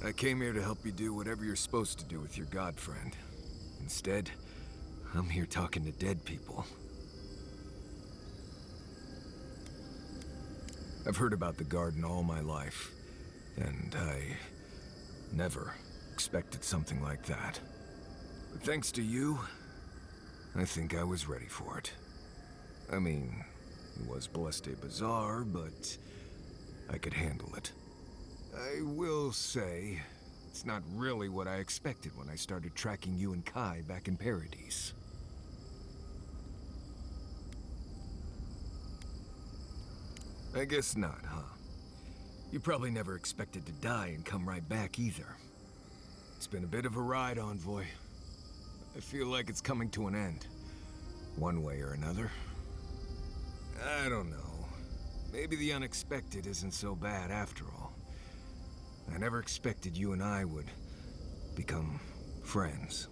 I came here to help you do whatever you're supposed to do with your god friend. Instead, I'm here talking to dead people. I've heard about the garden all my life, and I never expected something like that. But thanks to you, I think I was ready for it. I mean, it was blessed bizarre, but I could handle it. I will say, it's not really what I expected when I started tracking you and Kai back in Paradise. I guess not, huh? You probably never expected to die and come right back either. It's been a bit of a ride, Envoy. I feel like it's coming to an end. One way or another. I don't know. Maybe the unexpected isn't so bad after all. I never expected you and I would become friends.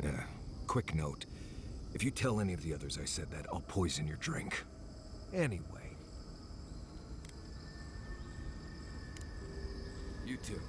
Yeah, quick note. If you tell any of the others I said that, I'll poison your drink. Anyway. You too.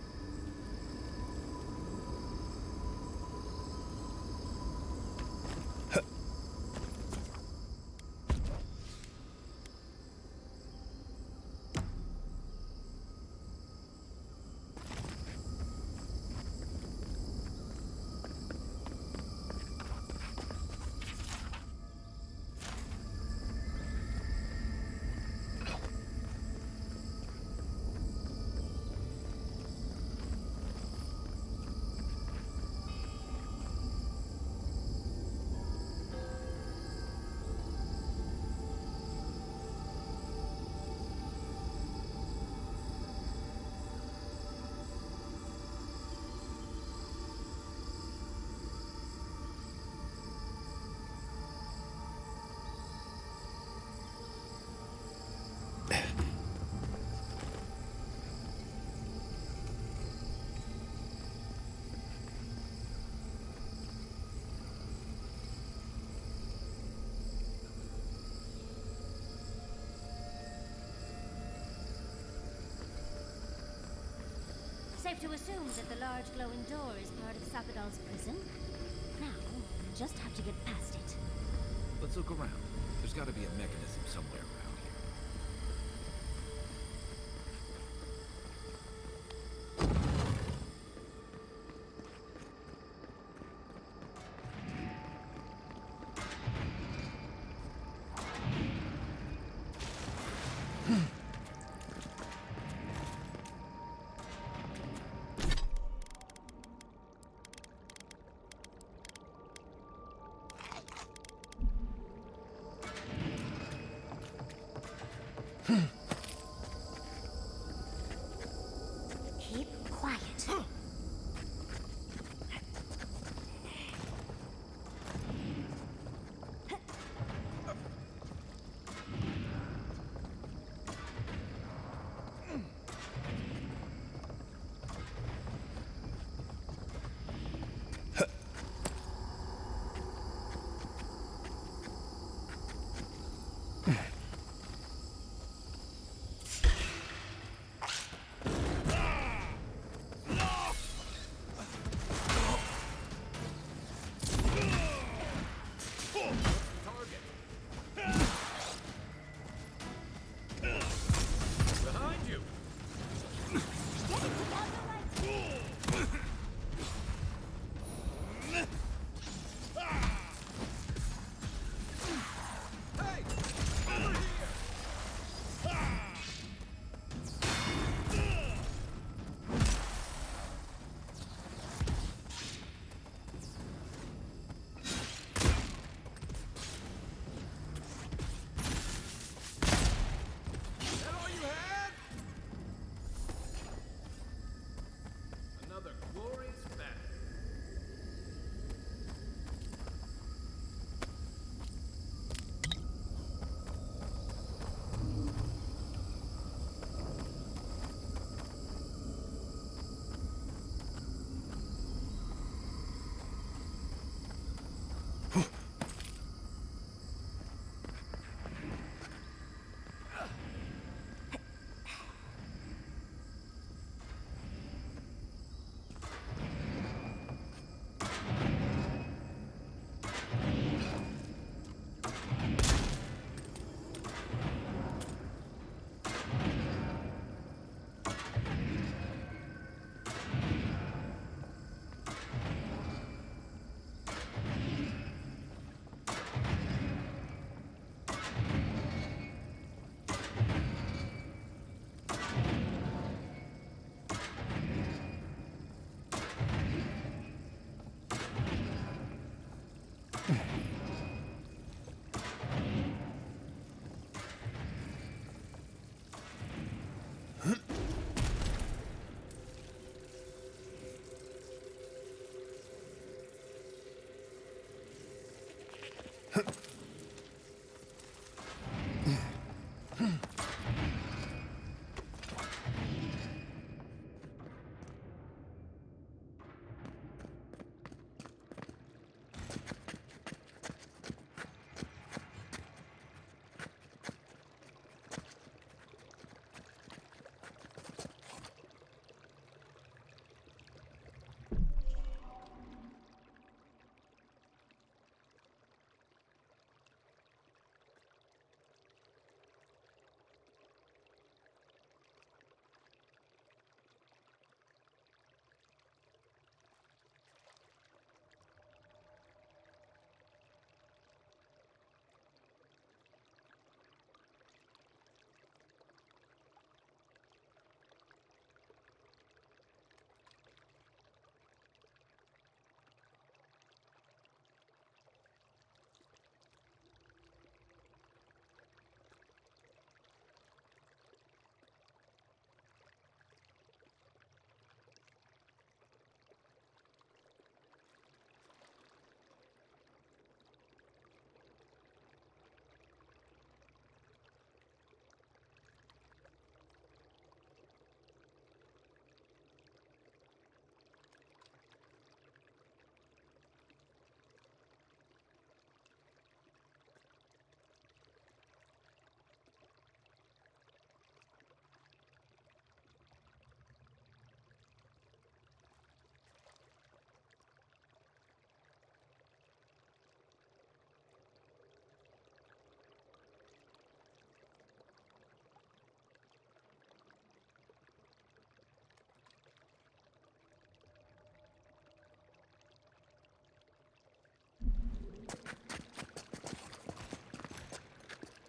Safe to assume that the large glowing door is part of Sapadal's prison? Now, we'll just have to get past it. Let's look around. There's gotta be a mechanism somewhere around here.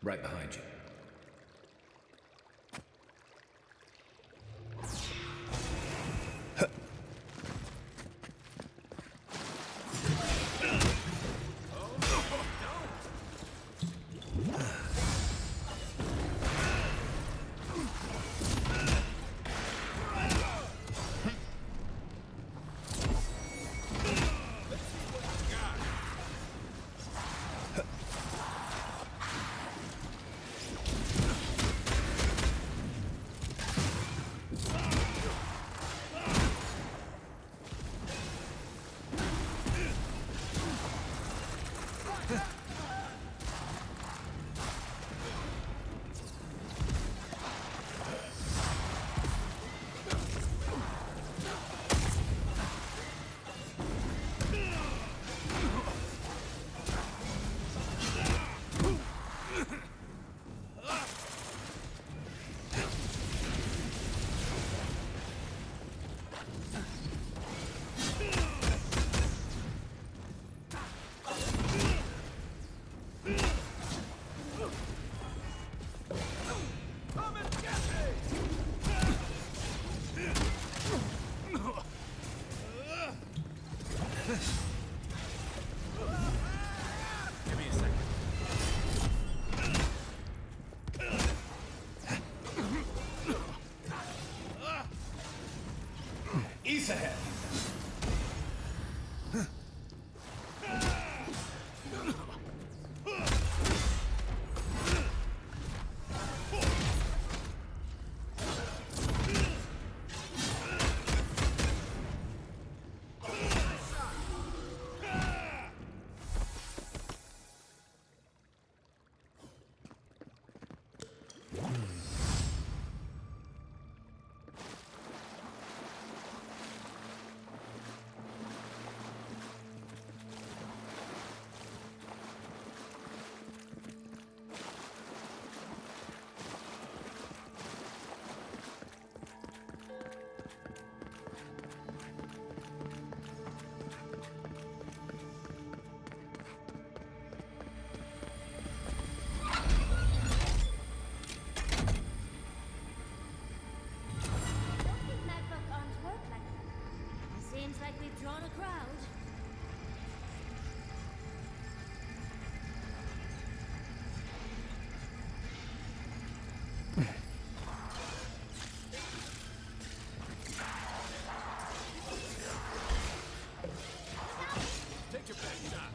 Right behind you. Give me a second. East ahead. Don't think Madrock arms work like that. Seems like we've drawn a crowd. Take your best shot.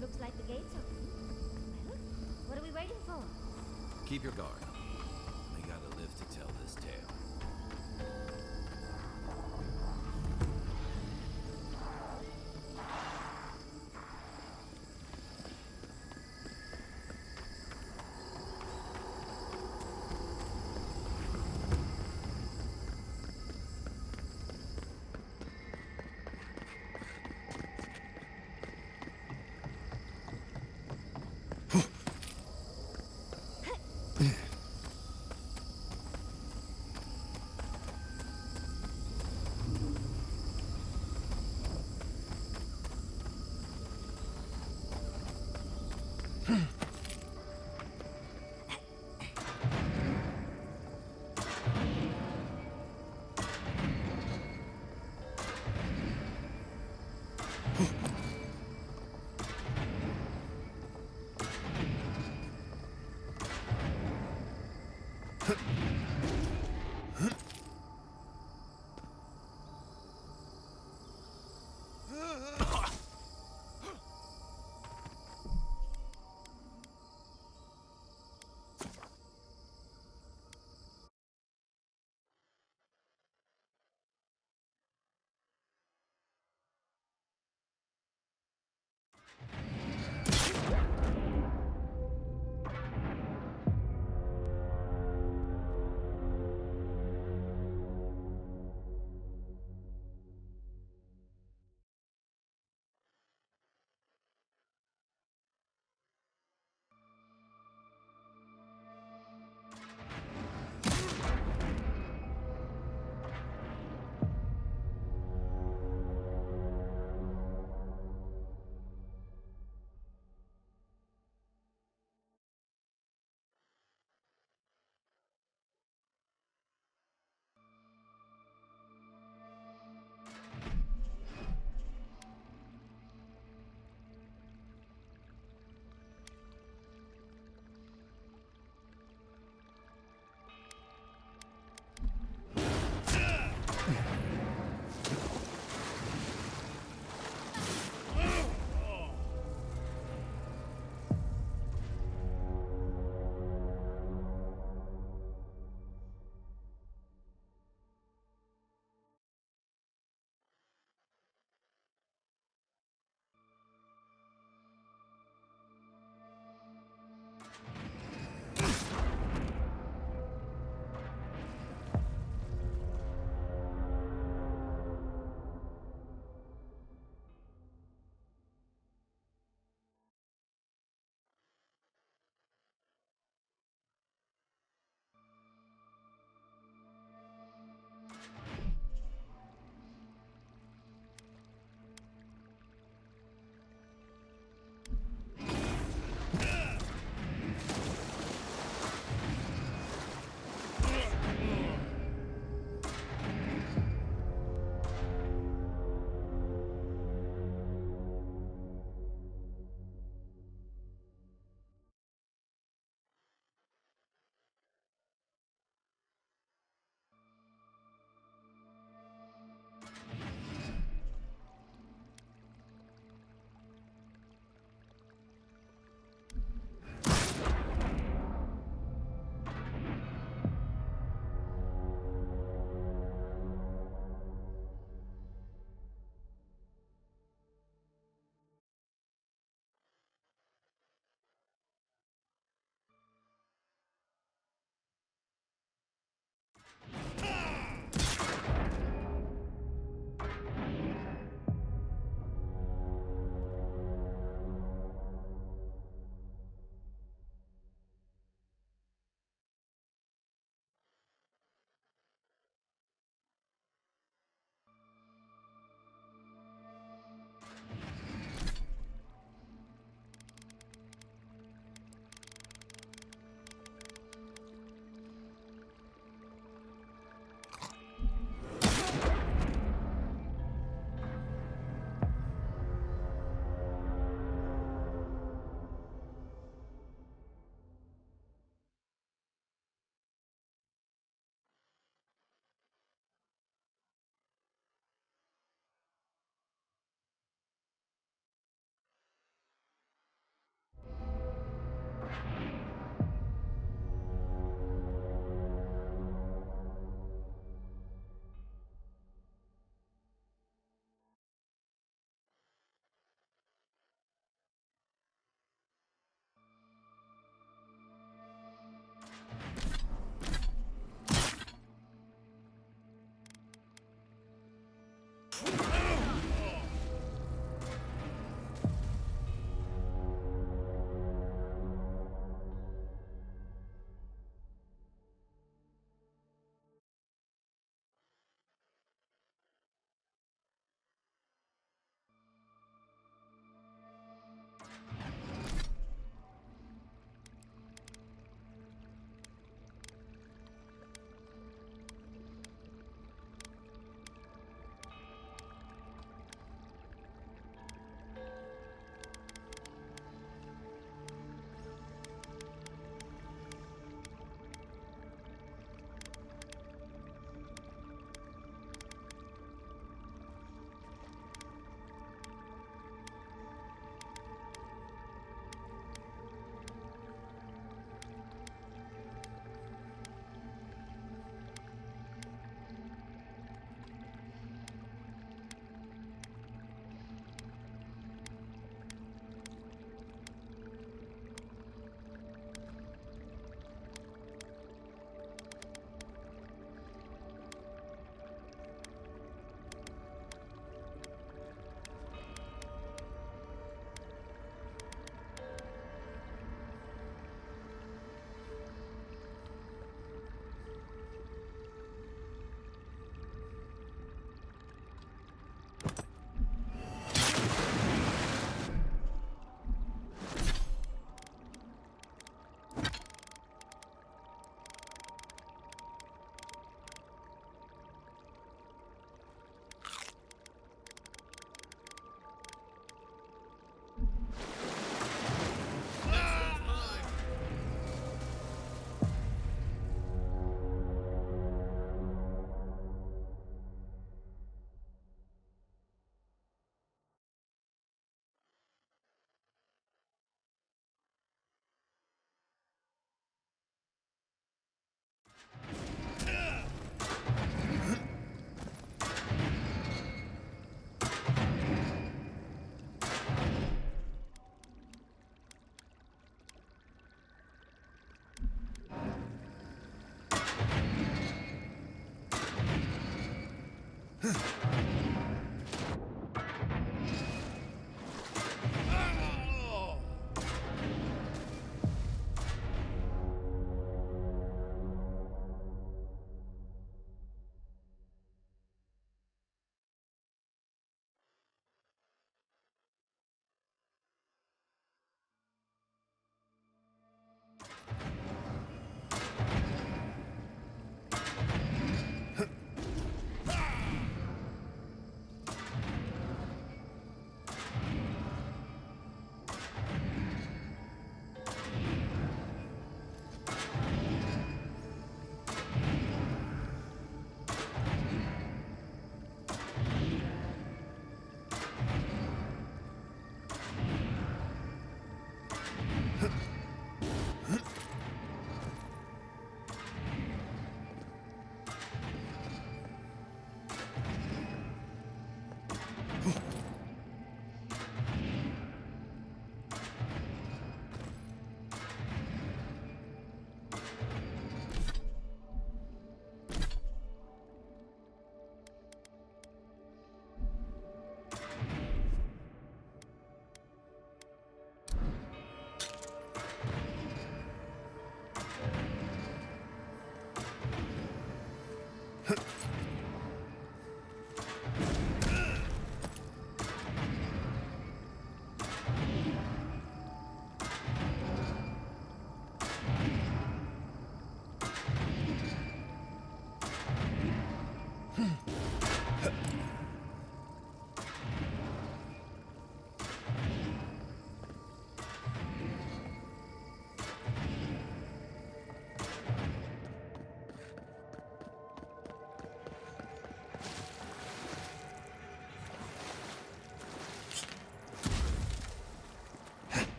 Looks like the gate's open. Well, what are we waiting for? Keep your guard. We gotta live to tell this tale.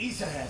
East ahead.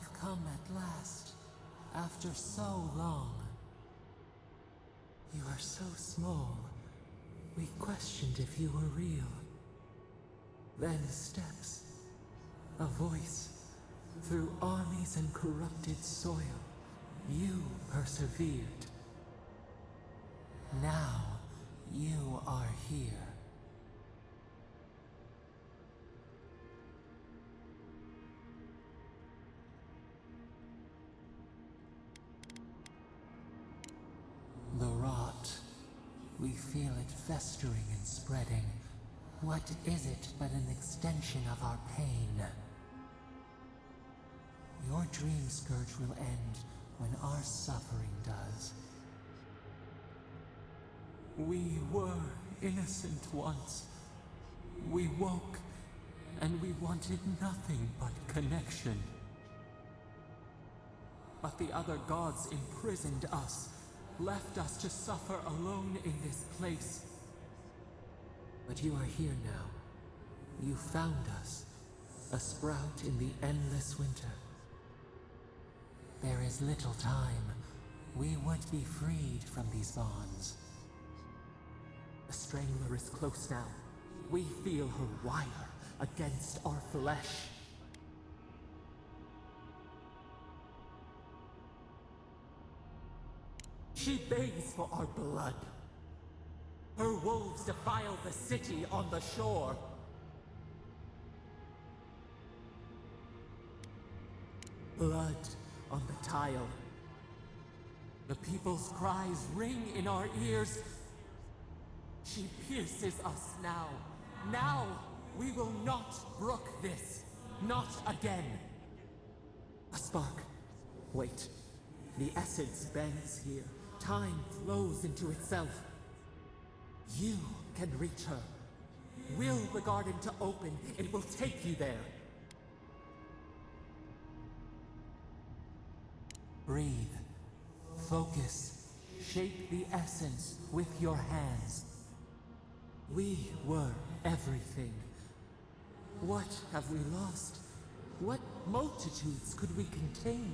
You've come at last, after so long. You are so small, we questioned if you were real. Then steps, a voice, through armies and corrupted soil, you persevered. Now, you are here. The rot. We feel it festering and spreading. What is it but an extension of our pain? Your dream scourge will end when our suffering does. We were innocent once. We woke, and we wanted nothing but connection. But the other gods imprisoned us, left us to suffer alone in this place. But you are here now. You found us, a sprout in the endless winter. There is little time. We would be freed from these bonds. The Strangler is close now. We feel her wire against our flesh. She begs for our blood. Her wolves defile the city on the shore. Blood on the tile. The people's cries ring in our ears. She pierces us now. Now we will not brook this. Not again. A spark. Wait. The essence bends here. Time flows into itself. You can reach her. Will the garden to open, it will take you there. Breathe. Focus. Shape the essence with your hands. We were everything. What have we lost? What multitudes could we contain?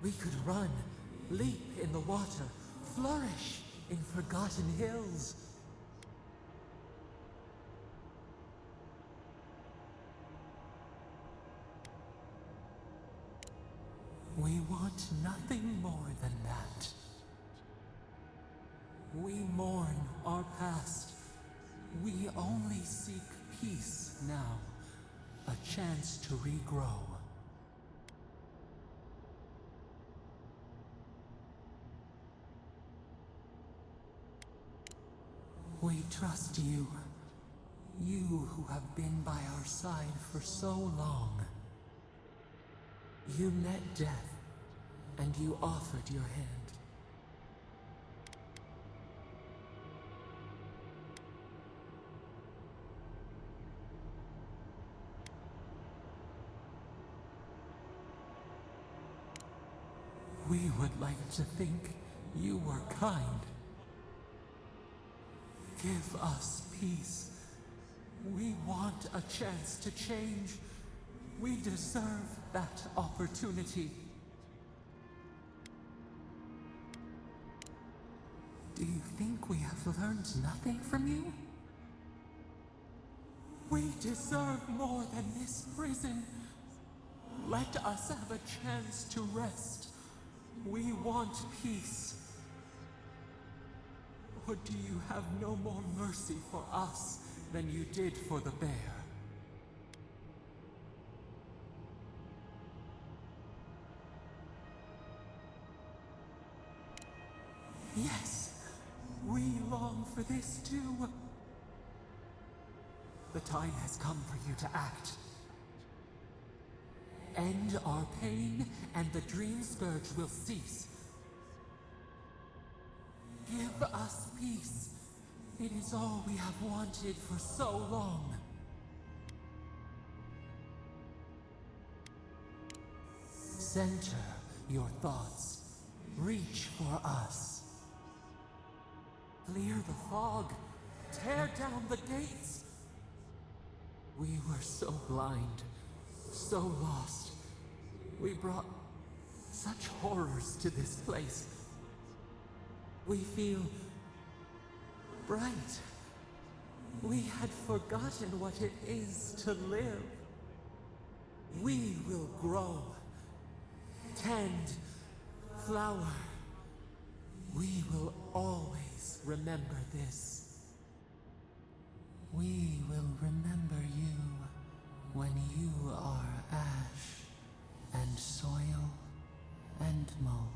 We could run, leap in the water, flourish in forgotten hills. We want nothing more than that. We mourn our past. We only seek peace now, a chance to regrow. We trust you. You who have been by our side for so long. You met death, and you offered your hand. We would like to think you were kind. Give us peace. We want a chance to change. We deserve that opportunity. Do you think we have learned nothing from you? We deserve more than this prison. Let us have a chance to rest. We want peace. Or do you have no more mercy for us than you did for the bear? Yes, we long for this too. The time has come for you to act. End our pain, and the dream scourge will cease. Give us peace. It is all we have wanted for so long. Center your thoughts. Reach for us. Clear the fog. Tear down the gates. We were so blind, so lost. We brought such horrors to this place. We feel bright. We had forgotten what it is to live. We will grow, tend, flower. We will always remember this. We will remember you when you are ash and soil and mold.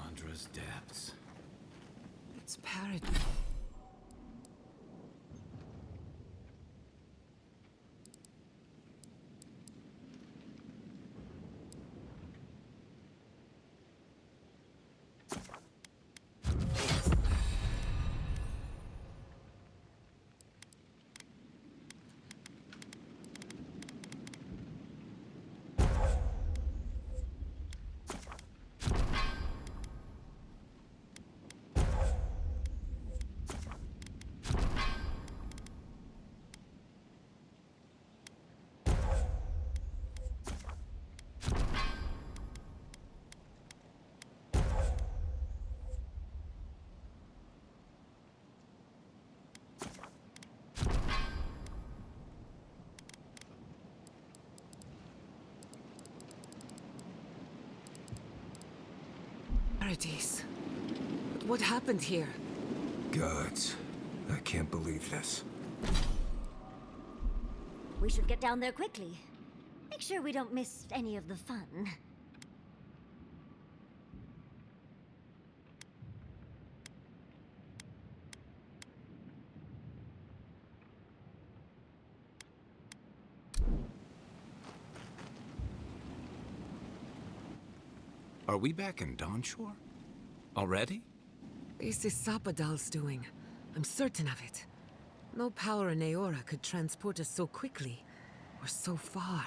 Andra's depths. It's paradise. Paradise. But what happened here? Gods, I can't believe this. We should get down there quickly. Make sure we don't miss any of the fun. Are we back in Dawnshore? Already? This is Sapadal's doing. I'm certain of it. No power in Aora could transport us so quickly, or so far.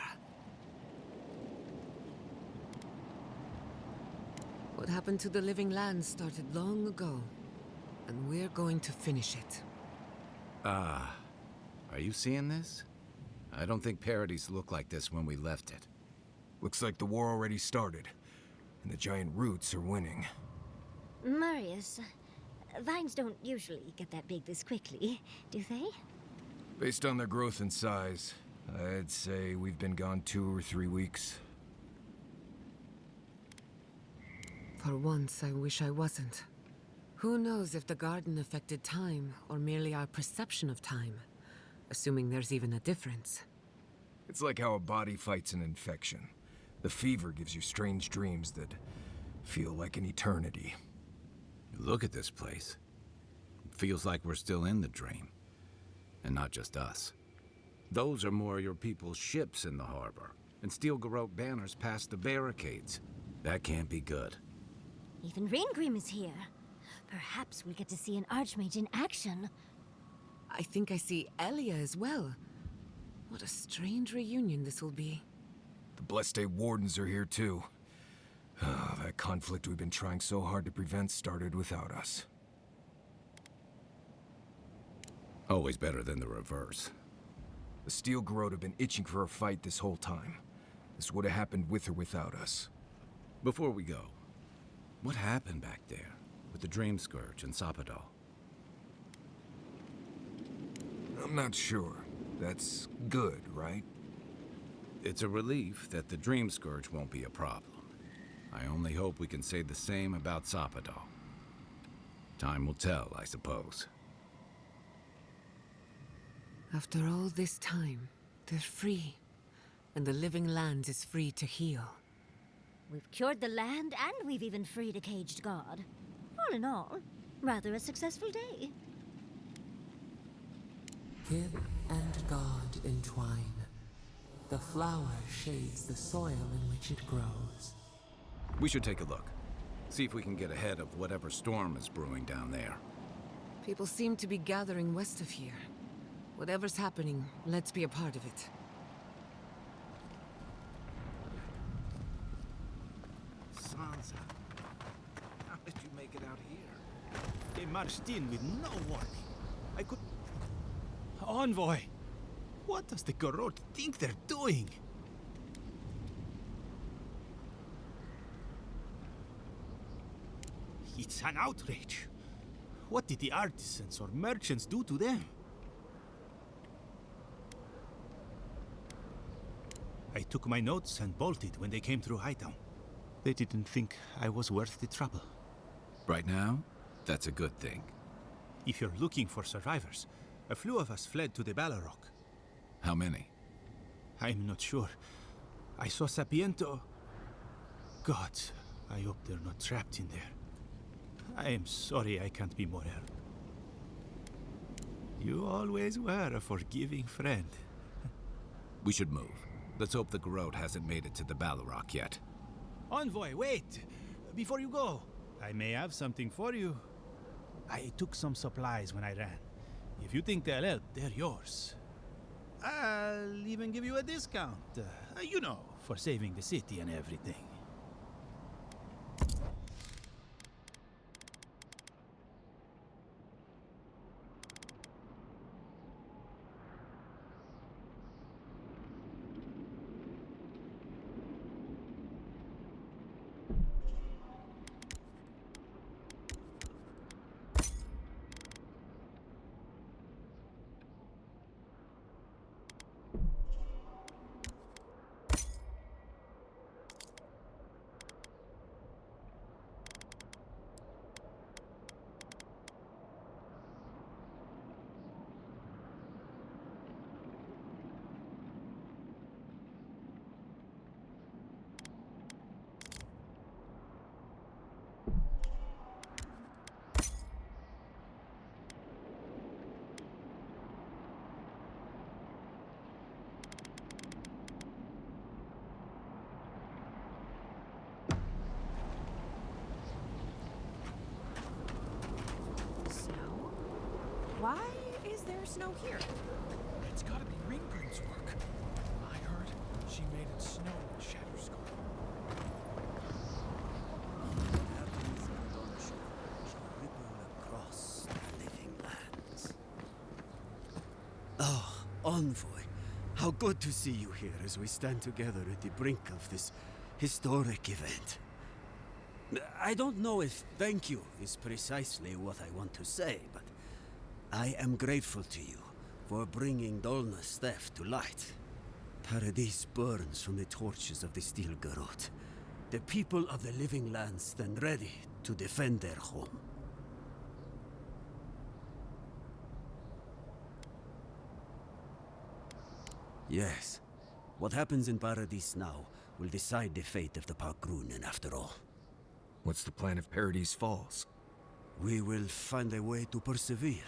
What happened to the living land started long ago, and we're going to finish it. Are you seeing this? I don't think Paradise looked like this when we left it. Looks like the war already started, and the giant roots are winning. Marius, vines don't usually get that big this quickly, do they? Based on their growth and size, I'd say we've been gone 2 or 3 weeks. For once, I wish I wasn't. Who knows if the garden affected time, or merely our perception of time? Assuming there's even a difference. It's like how a body fights an infection. The fever gives you strange dreams that Feel like an eternity. Look at this place. It feels like we're still in the dream. And not just us. Those are more your people's ships in the harbor, and steel garrote banners past the barricades. That can't be good. Even Ringrim is here. Perhaps we'll get to see an Archmage in action. I think I see Elia as well. What a strange reunion this will be. The Blessed Wardens are here too. That conflict we've been trying so hard to prevent started without us. Always better than the reverse. The Steel Garrote have been itching for a fight this whole time. This would have happened with or without us. Before we go, what happened back there with the Dream Scourge and Sapadal? I'm not sure. That's good, right? It's a relief that the Dream Scourge won't be a problem. I only hope we can say the same about Sapadal. Time will tell, I suppose. After all this time, they're free. And the living land is free to heal. We've cured the land, and we've even freed a caged god. All in all, rather a successful day. Kid and God entwine. The flower shades the soil in which it grows. We should take a look. See if we can get ahead of whatever storm is brewing down there. People seem to be gathering west of here. Whatever's happening, let's be a part of it. Sansa, how did you make it out here? They marched in with no warning. I could... Envoy! What does the Garrote think they're doing? It's an outrage. What did the artisans or merchants do to them? I took my notes and bolted when they came through Hightown. They didn't think I was worth the trouble. Right now, that's a good thing. If you're looking for survivors, a few of us fled to the Balrog. How many? I'm not sure. I saw Sapiento. God, I hope they're not trapped in there. I am sorry I can't be more help. You always were a forgiving friend. We should move. Let's hope the Garrote hasn't made it to the Balrog yet. Envoy, wait! Before you go, I may have something for you. I took some supplies when I ran. If you think they'll help, they're yours. I'll even give you a discount. You know, for saving the city and everything. Why is there snow here? It's gotta be Ringgrim's work. I heard she made it snow in Shatterskull. Across the living lands. Oh, Envoy, how good to see you here as we stand together at the brink of this historic event. I don't know if thank you is precisely what I want to say, but I am grateful to you for bringing Dolna's theft to light. Paradise burns from the torches of the Steel Garrote. The people of the living lands stand ready to defend their home. Yes. What happens in Paradise now will decide the fate of the Park Grunen after all. What's the plan if Paradise falls? We will find a way to persevere.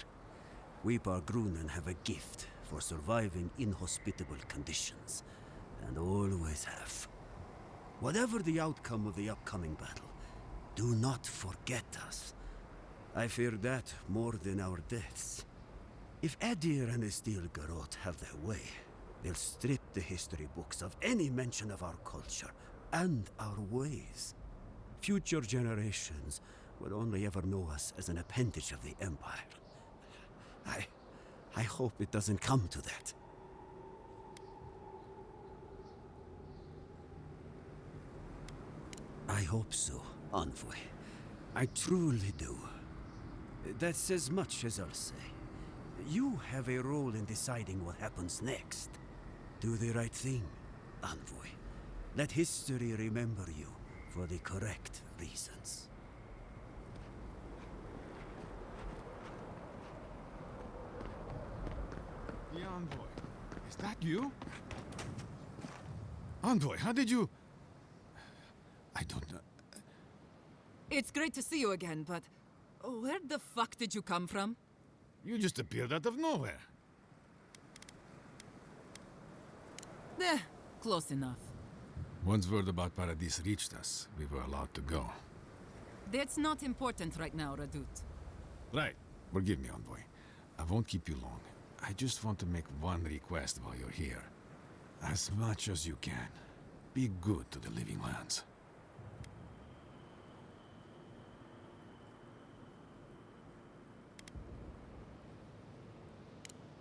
We Bargrunen have a gift for surviving inhospitable conditions, and always have. Whatever the outcome of the upcoming battle, do not forget us. I fear that more than our deaths. If Edir and Estilgarot have their way, they'll strip the history books of any mention of our culture and our ways. Future generations will only ever know us as an appendage of the Empire. I hope it doesn't come to that. I hope so, Envoy. I truly do. That's as much as I'll say. You have a role in deciding what happens next. Do the right thing, Envoy. Let history remember you for the correct reasons. The Envoy. Is that you? Envoy, how did you... I don't know. It's great to see you again, but where the fuck did you come from? You just appeared out of nowhere. Close enough. Once word about Paradise reached us, we were allowed to go. That's not important right now, Radut. Right. Forgive me, Envoy. I won't keep you long. I just want to make one request while you're here. As much as you can, be good to the living lands.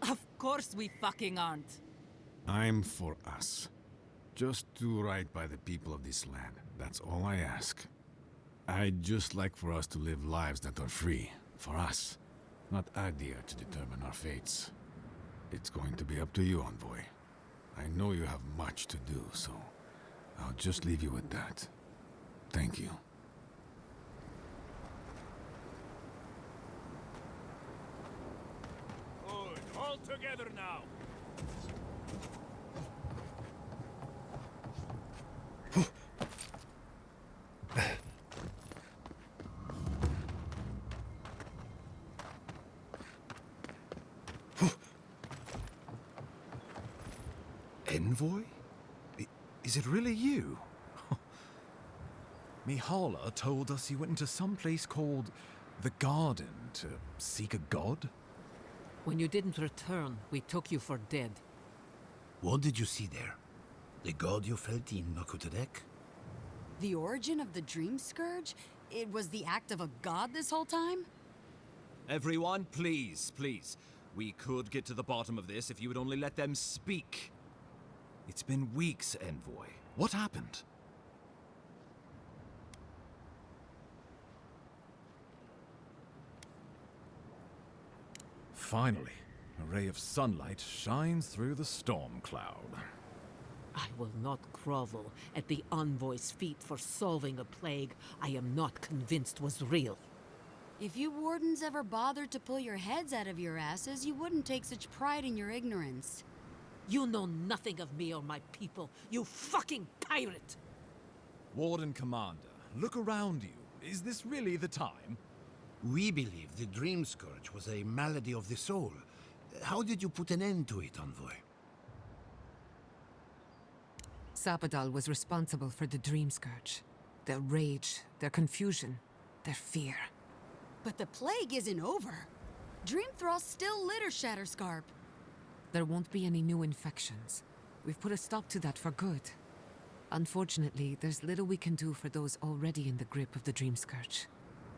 Of course we fucking aren't. I'm for us. Just do right by the people of this land. That's all I ask. I'd just like for us to live lives that are free. For us. Not Adir to determine our fates. It's going to be up to you, Envoy. I know you have much to do, so I'll just leave you with that. Thank you. Good. All together now. Envoy? Is it really you? Mihala told us you went into some place called the Garden to seek a god? When you didn't return, we took you for dead. What did you see there? The god you felt in Nokutadek? The origin of the Dream Scourge? It was the act of a god this whole time? Everyone, please, please. We could get to the bottom of this if you would only let them speak. It's been weeks, Envoy. What happened? Finally, a ray of sunlight shines through the storm cloud. I will not grovel at the Envoy's feet for solving a plague I am not convinced was real. If you wardens ever bothered to pull your heads out of your asses, you wouldn't take such pride in your ignorance. You know nothing of me or my people, you fucking pirate! Warden Commander, look around you. Is this really the time? We believe the Dream Scourge was a malady of the soul. How did you put an end to it, Envoy? Sapadal was responsible for the Dream Scourge. Their rage, their confusion, their fear. But the plague isn't over. Dream Thralls still litter Shatterscarp. There won't be any new infections. We've put a stop to that for good. Unfortunately, there's little we can do for those already in the grip of the Dream Scourge.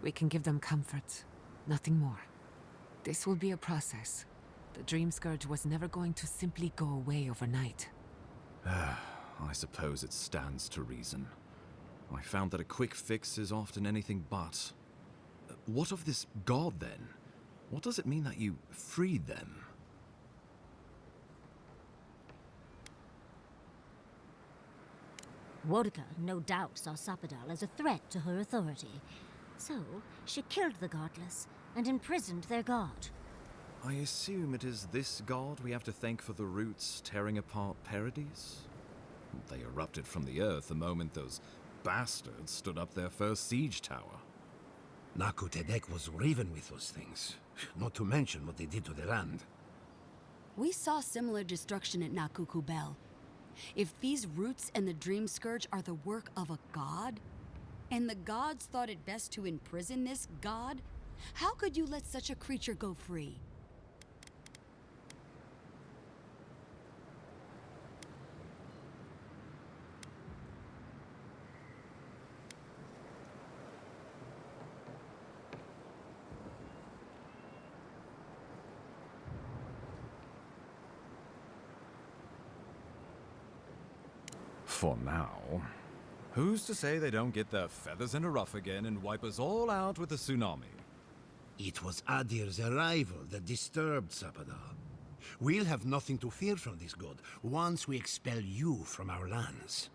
We can give them comfort, nothing more. This will be a process. The Dream Scourge was never going to simply go away overnight. I suppose it stands to reason. I found that a quick fix is often anything but. What of this god, then? What does it mean that you freed them? Wodka no doubt saw Sapadal as a threat to her authority. So, she killed the godless and imprisoned their god. I assume it is this god we have to thank for the roots tearing apart Paradise? They erupted from the earth the moment those bastards stood up their first siege tower. Nakutedek was riven with those things, not to mention what they did to the land. We saw similar destruction at Nakukubel. If these roots and the Dream Scourge are the work of a god, and the gods thought it best to imprison this god, how could you let such a creature go free? For now. Who's to say they don't get their feathers in a ruff again and wipe us all out with a tsunami? It was Adir's arrival that disturbed Sapadal. We'll have nothing to fear from this god once we expel you from our lands.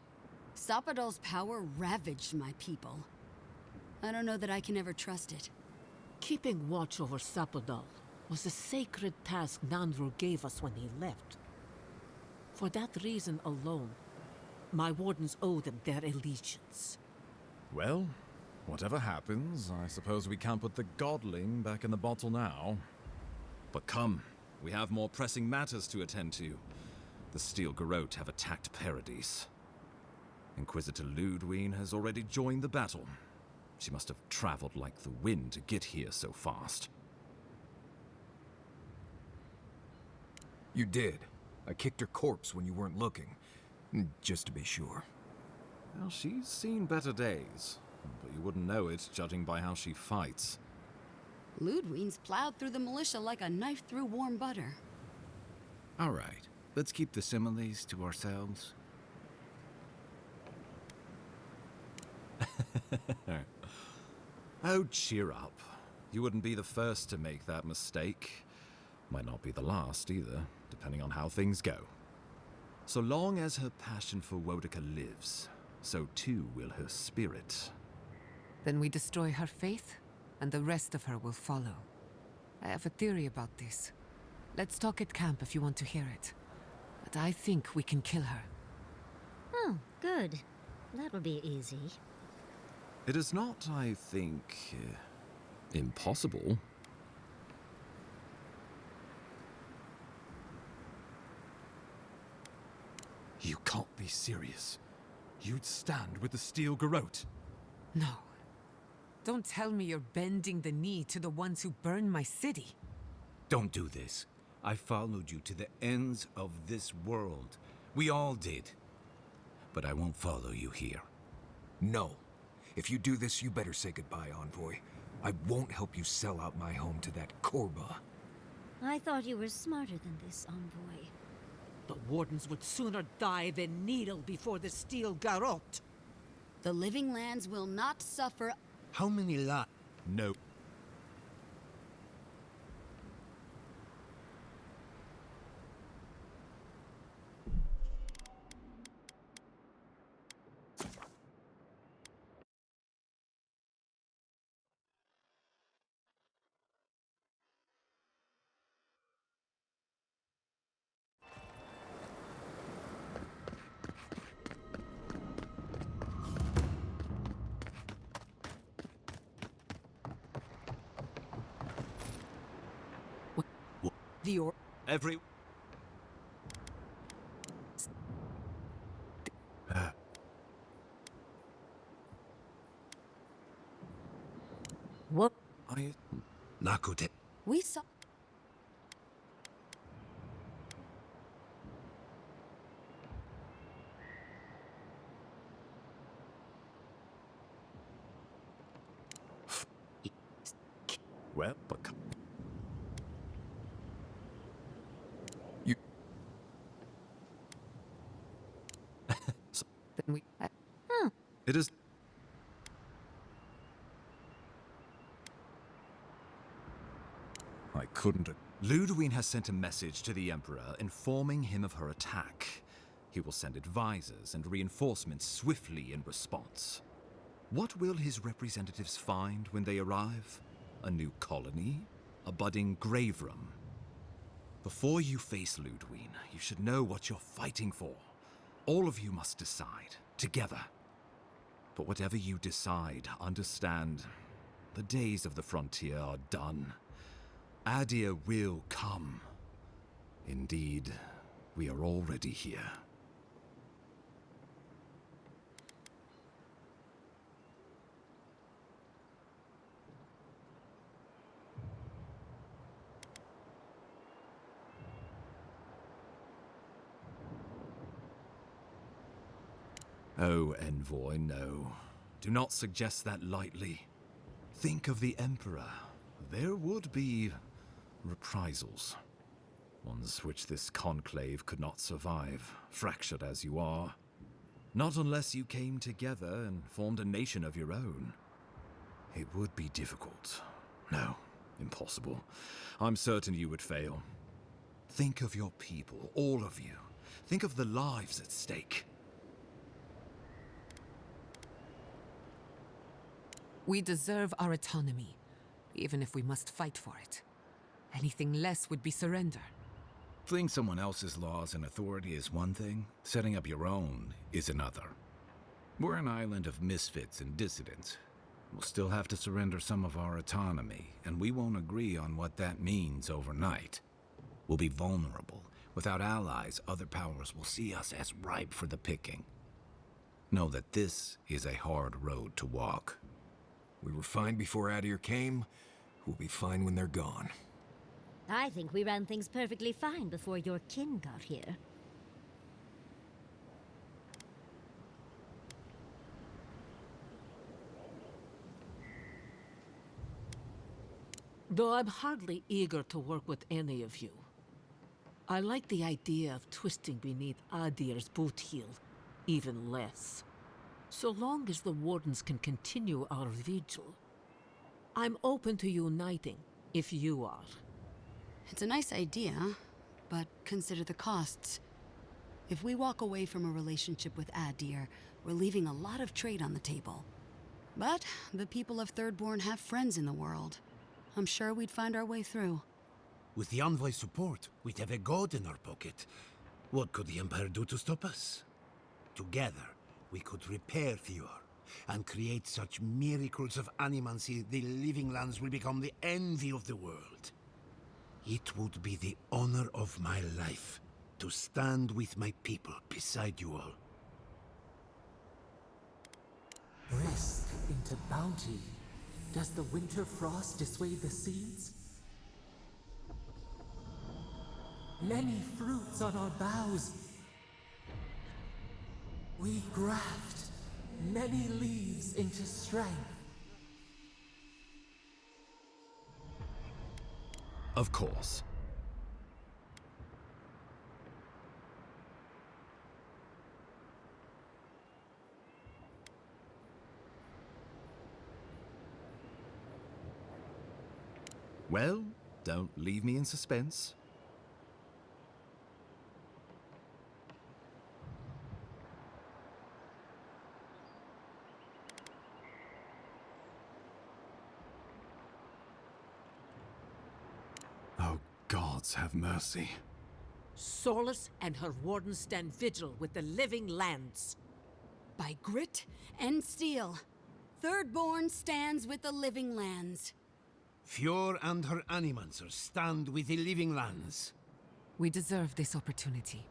Sapadal's power ravaged my people. I don't know that I can ever trust it. Keeping watch over Sapadal was a sacred task Nandru gave us when he left. For that reason alone, my wardens owe them their allegiance. Well, whatever happens, I suppose we can't put the godling back in the bottle now. But come, we have more pressing matters to attend to. The Steel Garrote have attacked Paradise. Inquisitor Ludwine has already joined the battle. She must have traveled like the wind to get here so fast. You did. I kicked her corpse when you weren't looking. Just to be sure. Well, she's seen better days, but you wouldn't know it judging by how she fights. Ludwine's plowed through the militia like a knife through warm butter. All right, let's keep the similes to ourselves. Oh, cheer up. You wouldn't be the first to make that mistake. Might not be the last either, depending on how things go. So long as her passion for Wodica lives, so too will her spirit. Then we destroy her faith, and the rest of her will follow. I have a theory about this. Let's talk at camp if you want to hear it. But I think we can kill her. Oh, good. That will be easy. It is not, I think, impossible. You can't be serious. You'd stand with the Steel Garrote. No. Don't tell me you're bending the knee to the ones who burned my city. Don't do this. I followed you to the ends of this world. We all did. But I won't follow you here. No. If you do this, you better say goodbye, Envoy. I won't help you sell out my home to that Korba. I thought you were smarter than this, Envoy. The wardens would sooner die than kneel before the Steel Garrote. The living lands will not suffer. How many lives? No. Every... What? Nakute. We saw... Well, but... You... Then we... It is... I couldn't... Ludwine has sent a message to the Emperor informing him of her attack. He will send advisors and reinforcements swiftly in response. What will his representatives find when they arrive? A new colony? A budding grave room? Before you face Ludwine, you should know what you're fighting for. All of you must decide, together. But whatever you decide, understand, the days of the frontier are done. Adir will come. Indeed, we are already here. Oh, Envoy, no. Do not suggest that lightly. Think of the Emperor. There would be reprisals. Ones which this conclave could not survive, fractured as you are. Not unless you came together and formed a nation of your own. It would be difficult. No, impossible. I'm certain you would fail. Think of your people, all of you. Think of the lives at stake. We deserve our autonomy, even if we must fight for it. Anything less would be surrender. Fleeing someone else's laws and authority is one thing, setting up your own is another. We're an island of misfits and dissidents. We'll still have to surrender some of our autonomy, and we won't agree on what that means overnight. We'll be vulnerable. Without allies, other powers will see us as ripe for the picking. Know that this is a hard road to walk. We were fine before Adir came. We'll be fine when they're gone. I think we ran things perfectly fine before your kin got here. Though I'm hardly eager to work with any of you, I like the idea of twisting beneath Adir's boot heel even less. So long as the Wardens can continue our vigil, I'm open to uniting, if you are. It's a nice idea, but consider the costs. If we walk away from a relationship with Adir, we're leaving a lot of trade on the table. But the people of Thirdborn have friends in the world. I'm sure we'd find our way through. With the Envoy's support, we'd have a god in our pocket. What could the Empire do to stop us? Together, we could repair Fjord and create such miracles of animancy the Living Lands will become the envy of the world. It would be the honor of my life to stand with my people beside you all. Rest into bounty. Does the winter frost dissuade the seeds? Many fruits on our boughs. We graft many leaves into strength. Of course. Well, don't leave me in suspense. Oh, gods have mercy. Solace and her Wardens stand vigil with the Living Lands. By grit and steel, Thirdborn stands with the Living Lands. Fjord and her animancers stand with the Living Lands. We deserve this opportunity.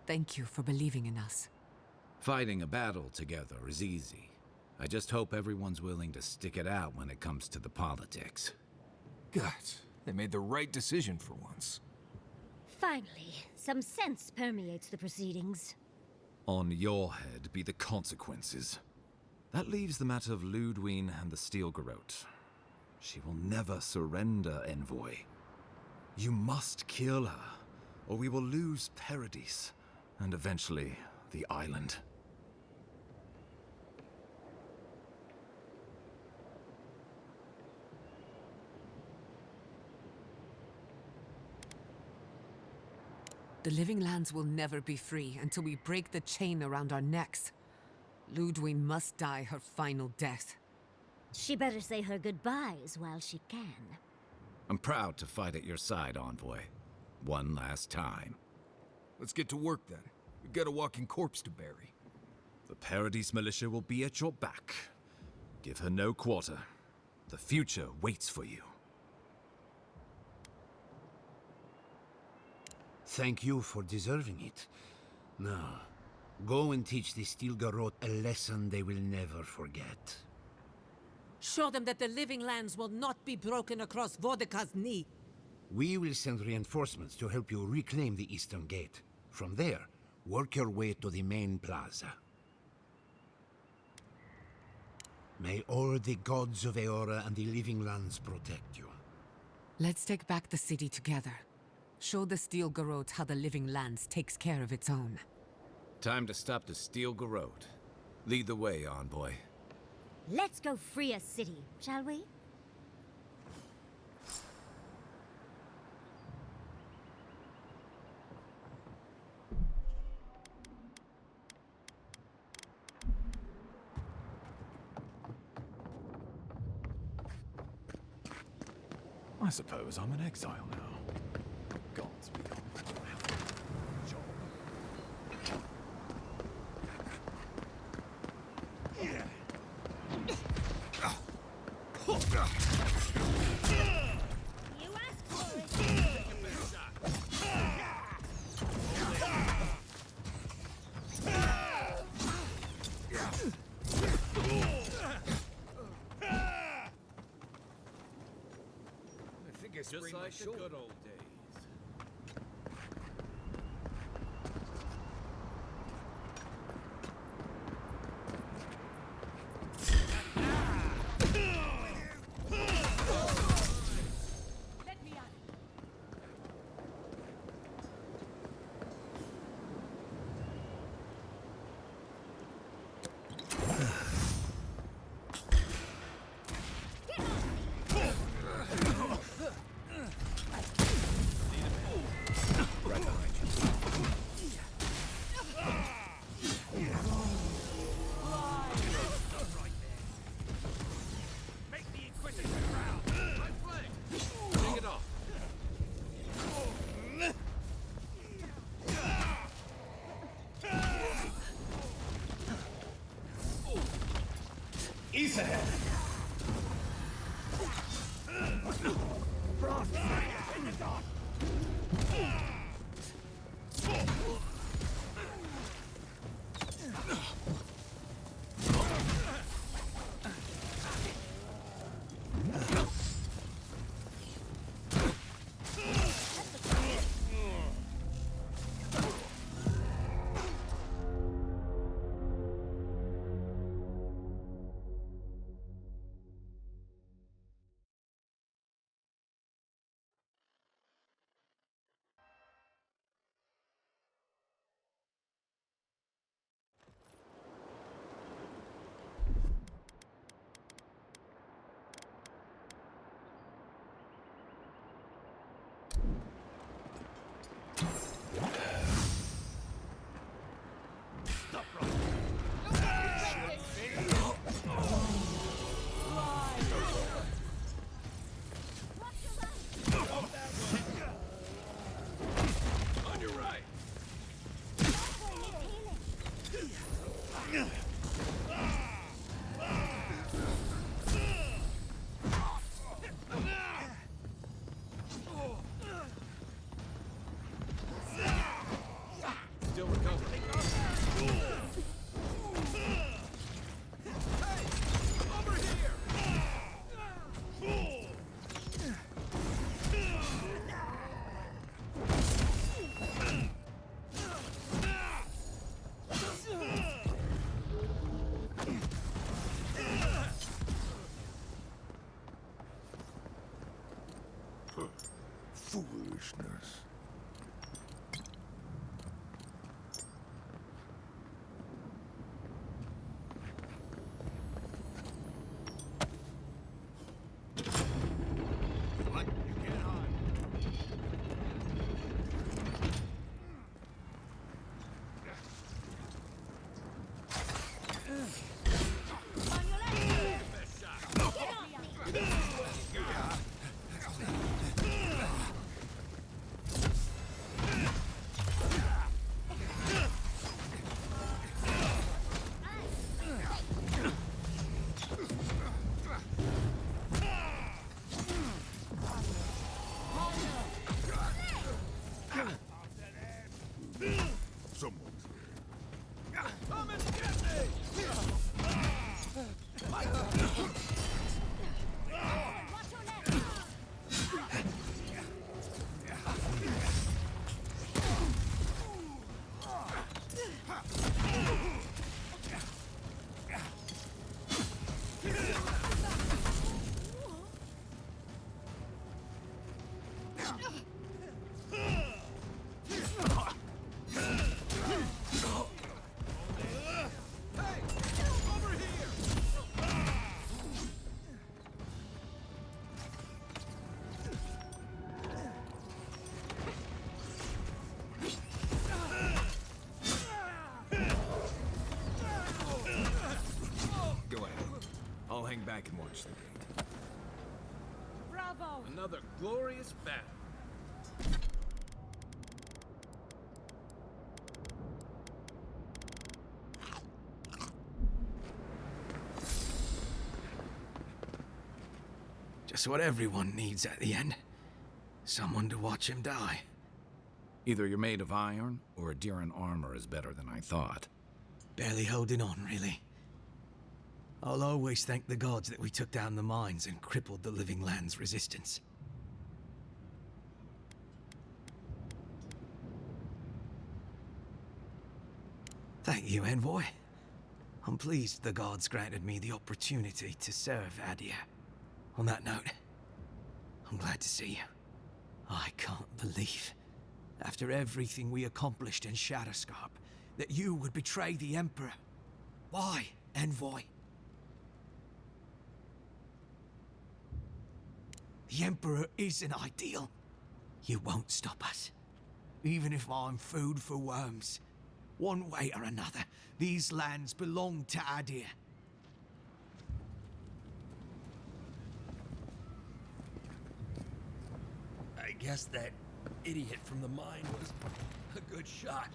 Thank you for believing in us. Fighting a battle together is easy. I just hope everyone's willing to stick it out when it comes to the politics. God, they made the right decision for once. Finally, some sense permeates the proceedings. On your head be the consequences. That leaves the matter of Ludwine and the Steel Garrote. She will never surrender, Envoy. You must kill her, or we will lose Paradis, and eventually the island. The Living Lands will never be free until we break the chain around our necks. Ludwine must die her final death. She better say her goodbyes while she can. I'm proud to fight at your side, Envoy. One last time. Let's get to work then. We've got a walking corpse to bury. The Paradise Militia will be at your back. Give her no quarter. The future waits for you. Thank you for deserving it. Now, go and teach the Stilgarot a lesson they will never forget. Show them that the living lands will not be broken across Vodka's knee. We will send reinforcements to help you reclaim the Eastern Gate. From there, work your way to the main plaza. May all the gods of Eora and the living lands protect you. Let's take back the city together. Show the Steel Garrote how the living lands takes care of its own. Time to stop the Steel Garrote. Lead the way, envoy. Let's go free a city, shall we? I suppose I'm in exile now. Gods beyond. Job. You asked for it. I think I Just sprained my like the shoulder. good old days. Let me out. Right behind you. Make the Inquisitor proud. My flank. Take it off. East ahead. Frost in the dark. On your right. Still recovering. Over here. Foolishness. What? You can't hide. Best shot. watch the gate. Bravo! Another glorious battle. Just what everyone needs at the end. Someone to watch him die. Either you're made of iron, or Adiran armor is better than I thought. Barely holding on, really. I'll always thank the gods that we took down the mines and crippled the Living Land's resistance. Thank you, Envoy. I'm pleased the gods granted me the opportunity to serve Adia. On that note, I'm glad to see you. I can't believe, after everything we accomplished in Shatterscarp, that you would betray the Emperor. Why, Envoy? The Emperor isn't ideal. You won't stop us. Even if I'm food for worms. One way or another, these lands belong to Adir. I guess that idiot from the mine was a good shot.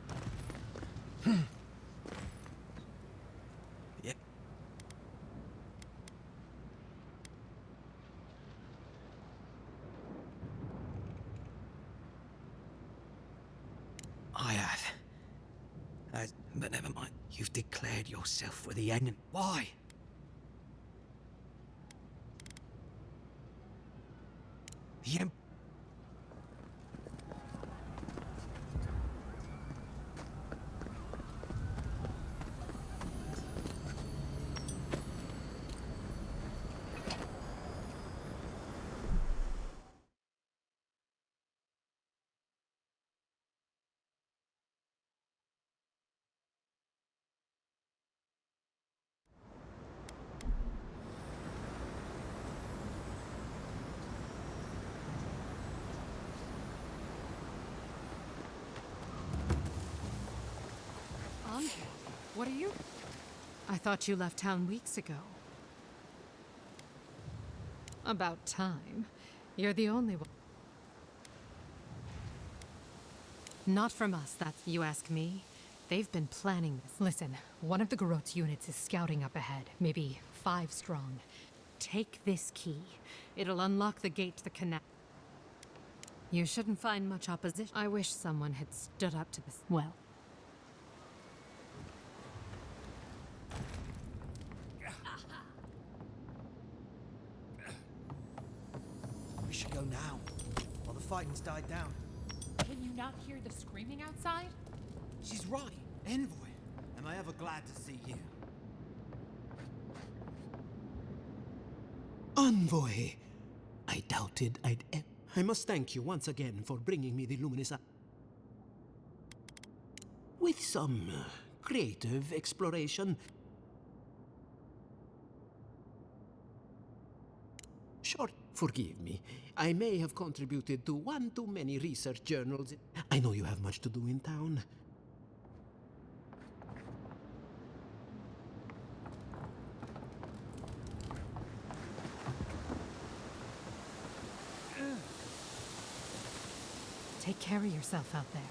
Yep. I have. But never mind. You've declared yourself for the enemy. Why? The Emperor. What are you? I thought you left town weeks ago. About time. You're the only one. Not from us, that's you ask me. They've been planning this. Listen, one of the Garot's units is scouting up ahead, maybe 5 strong. Take this key. It'll unlock the gate to the canal. You shouldn't find much opposition. I wish someone had stood up to this. Well. We should go now, while the fighting's died down. Can you not hear the screaming outside? She's right, Envoy. Am I ever glad to see you? Envoy! I doubted I'd I must thank you once again for bringing me the luminous with some creative exploration. Sure, forgive me. I may have contributed to one too many research journals. I know you have much to do in town. Take care of yourself out there.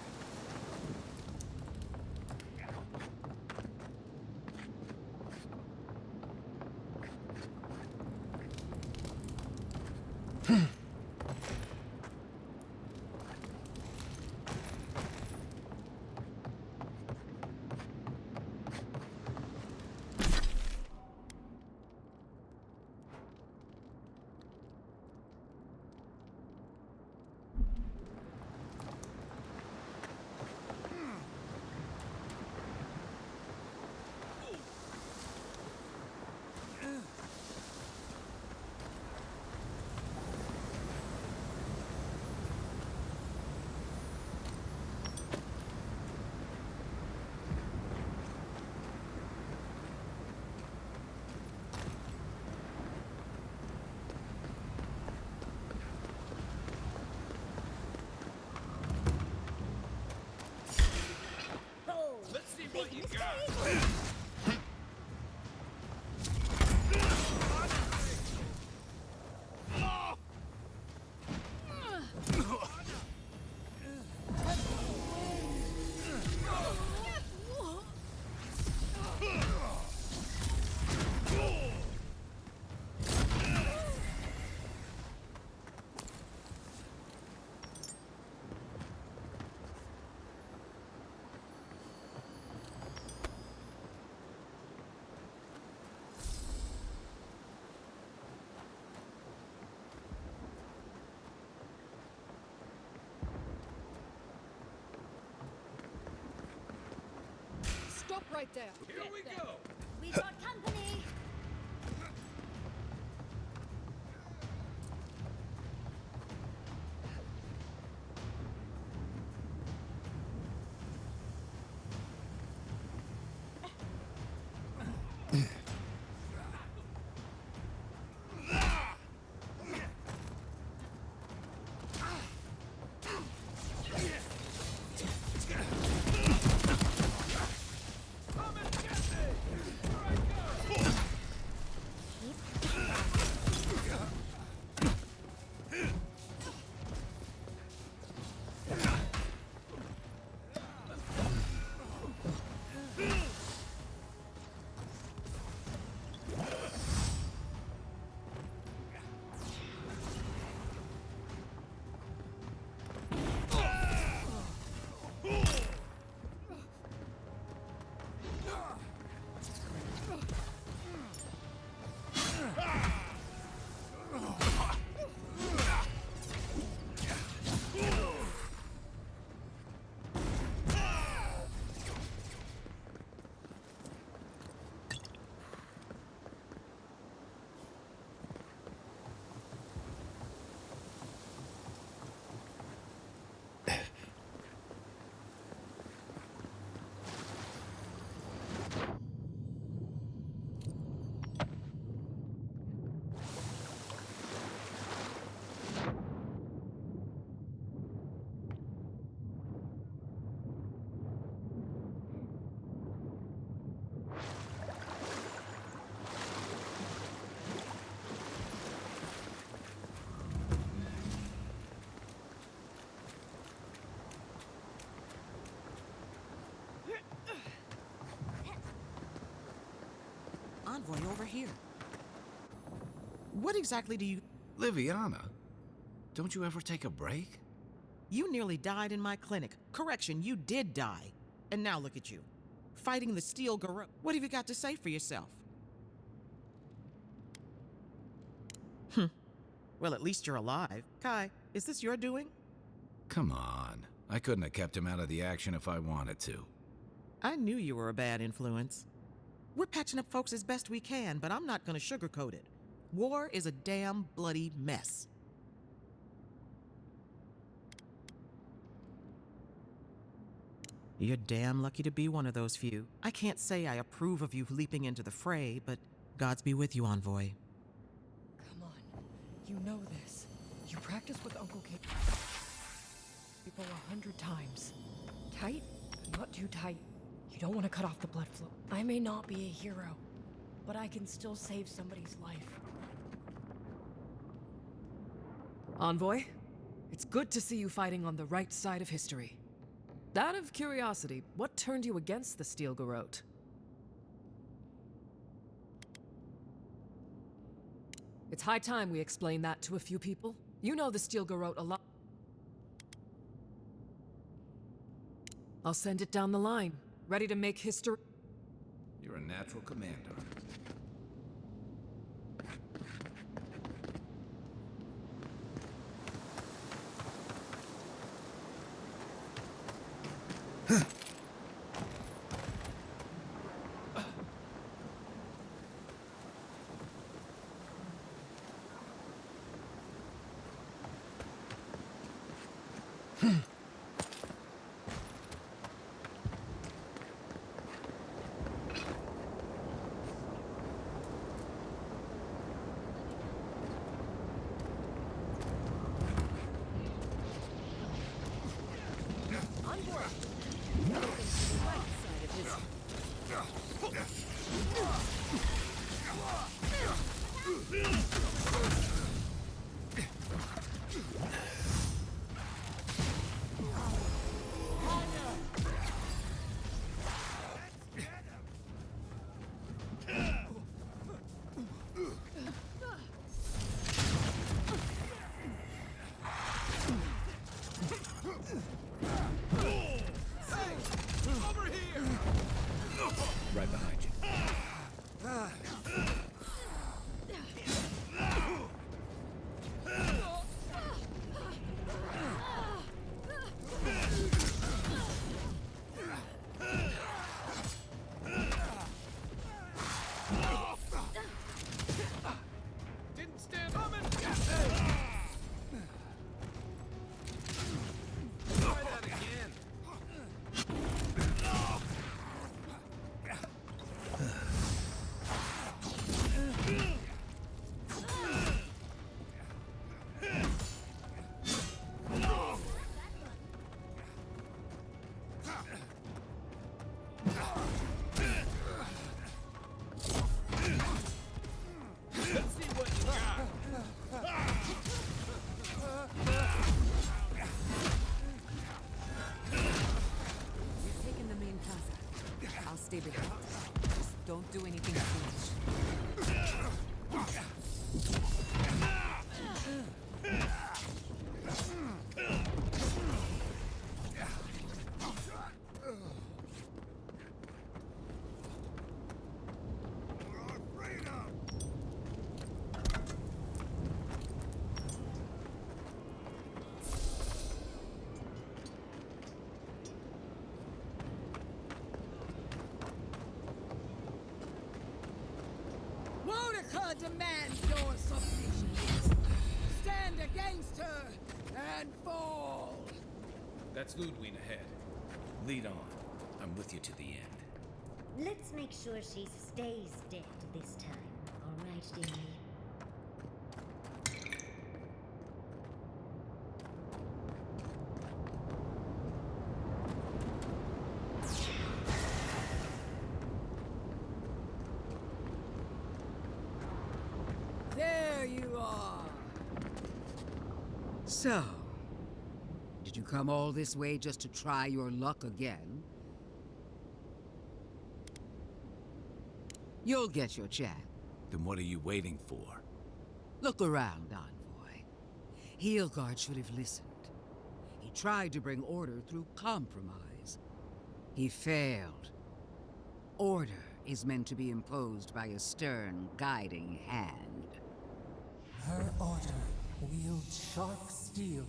right there. Here we go! We got company! Envoy over here. What exactly do you... Liviana, don't you ever take a break? You nearly died in my clinic. Correction, you did die. And now look at you. Fighting the steel garrote. What have you got to say for yourself? Well, at least you're alive. Kai, is this your doing? Come on. I couldn't have kept him out of the action if I wanted to. I knew you were a bad influence. We're patching up folks as best we can, but I'm not gonna sugarcoat it. War is a damn bloody mess. You're damn lucky to be one of those few. I can't say I approve of you leaping into the fray, but Gods be with you, Envoy. Come on. You know this. You practiced with Uncle Kate people 100 times. Tight? Not too tight. You don't want to cut off the blood flow. I may not be a hero, but I can still save somebody's life. Envoy, it's good to see you fighting on the right side of history. Out of curiosity, what turned you against the Steel Garrote? It's high time we explain that to a few people. You know the Steel Garrote a lot. I'll send it down the line, ready to make history. You're a natural commander. Right behind you. stay behind. Just don't do anything foolish. Wodaka demands your submission. Stand against her and fall. That's Ludwig ahead. Lead on. I'm with you to the end. Let's make sure she stays dead this time, all right, dearie? There you are. So, did you come all this way just to try your luck again? You'll get your chance. Then what are you waiting for? Look around, Envoy. Heelguard should have listened. He tried to bring order through compromise. He failed. Order is meant to be imposed by a stern, guiding hand. Her order wields sharp steel.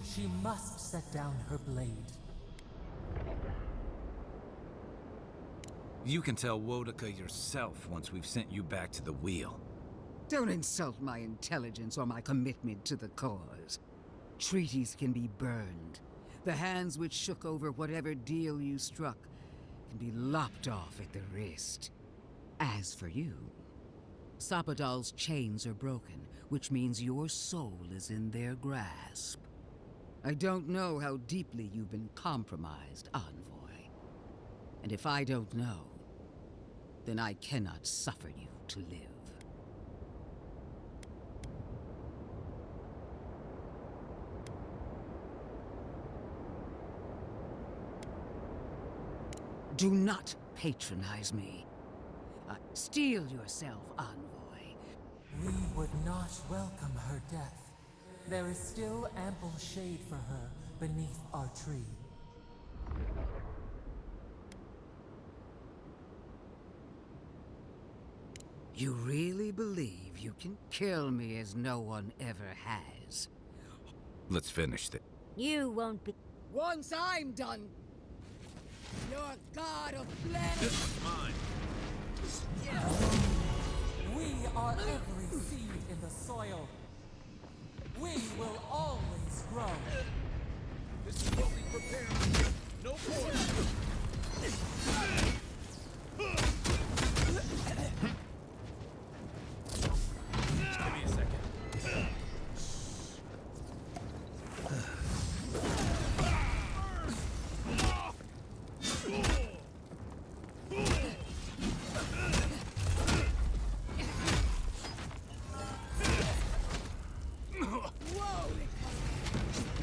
She must set down her blade. You can tell Wodaka yourself once we've sent you back to the wheel. Don't insult my intelligence or my commitment to the cause. Treaties can be burned. The hands which shook over whatever deal you struck can be lopped off at the wrist. As for you, Sapadal's chains are broken, which means your soul is in their grasp. I don't know how deeply you've been compromised, Envoy. And if I don't know, then I cannot suffer you to live. Do not patronize me. Steel yourself, Envoy. We would not welcome her death. There is still ample shade for her beneath our tree. You really believe you can kill me as no one ever has? Let's finish this. You won't be. Once I'm done, your god of flesh. This is mine. We are every seed in the soil. We will always grow. This is what we prepared. No more. Give me a second.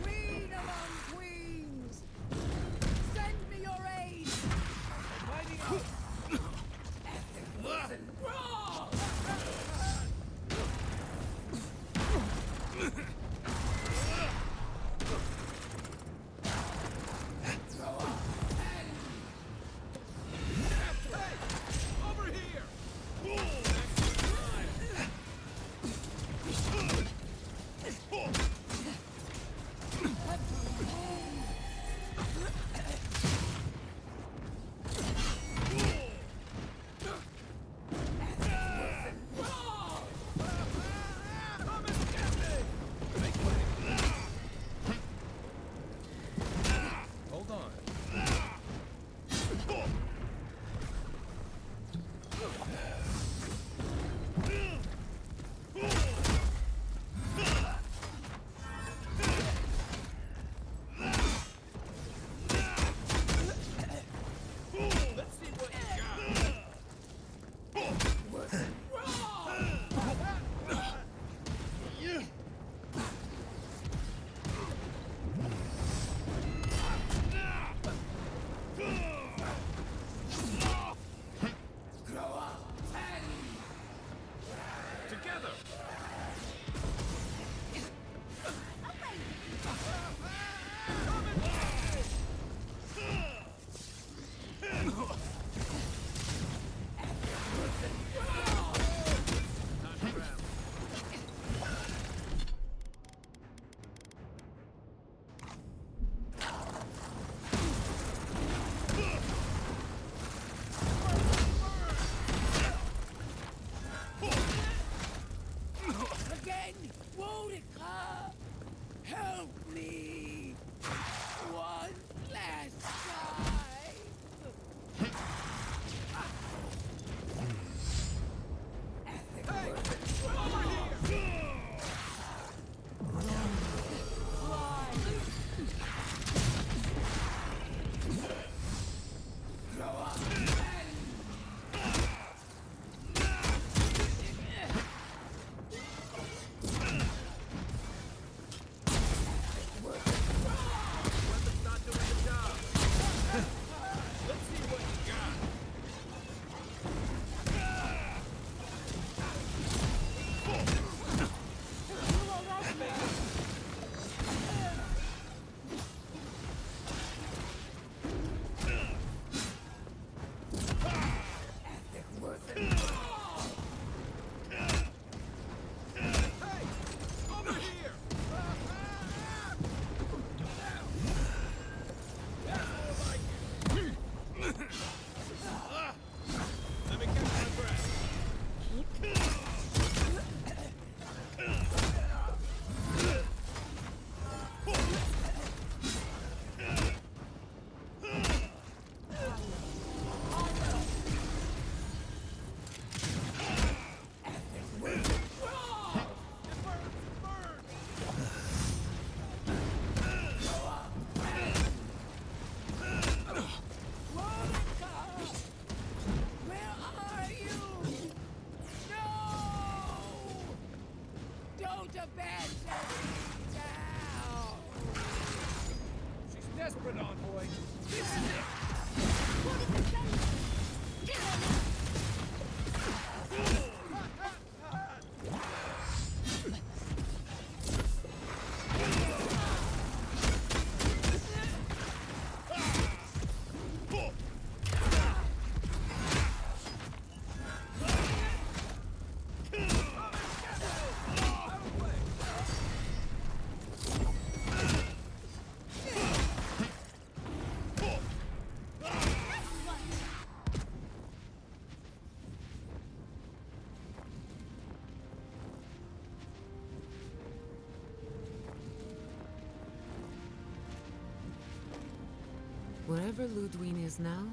Queen among queens! Send me your aid! Over here! it, Envoy! Wherever Ludwine is now,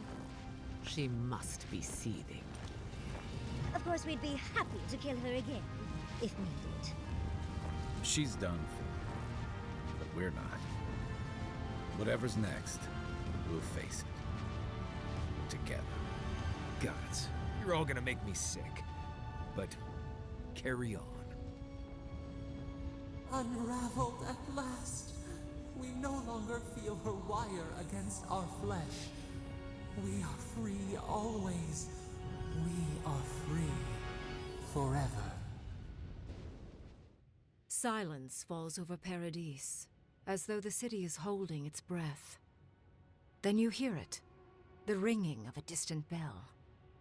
she must be seething. Of course, we'd be happy to kill her again, if needed. She's done for, but we're not. Whatever's next, we'll face it. Together. Gods, you're all gonna make me sick. But carry on. Unraveled at last. We no longer feel her wire against our flesh. We are free always. We are free forever. Silence falls over Paradise, as though the city is holding its breath. Then you hear it, the ringing of a distant bell,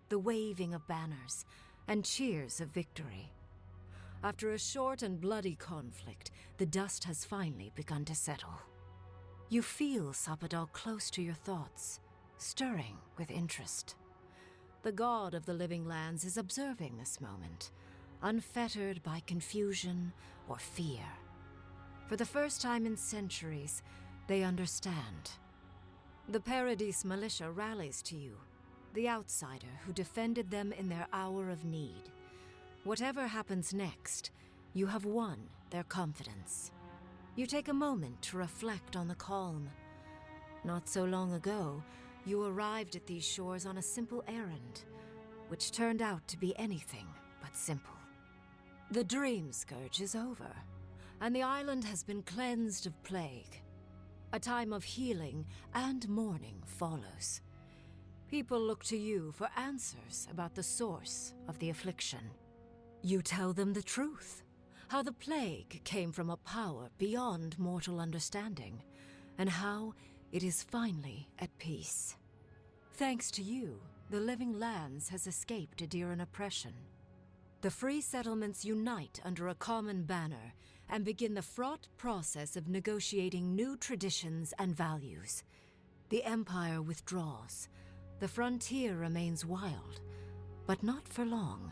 the waving of banners, and cheers of victory. After a short and bloody conflict, the dust has finally begun to settle. You feel Sapadal close to your thoughts, stirring with interest. The god of the living lands is observing this moment, unfettered by confusion or fear. For the first time in centuries, they understand. The Paradise militia rallies to you, the outsider who defended them in their hour of need. Whatever happens next, you have won their confidence. You take a moment to reflect on the calm. Not so long ago, you arrived at these shores on a simple errand, which turned out to be anything but simple. The Dream Scourge is over, and the island has been cleansed of plague. A time of healing and mourning follows. People look to you for answers about the source of the affliction. You tell them the truth, how the plague came from a power beyond mortal understanding, and how it is finally at peace. Thanks to you, the Living Lands has escaped Adiran oppression. The free settlements unite under a common banner and begin the fraught process of negotiating new traditions and values. The Empire withdraws. The frontier remains wild, but not for long.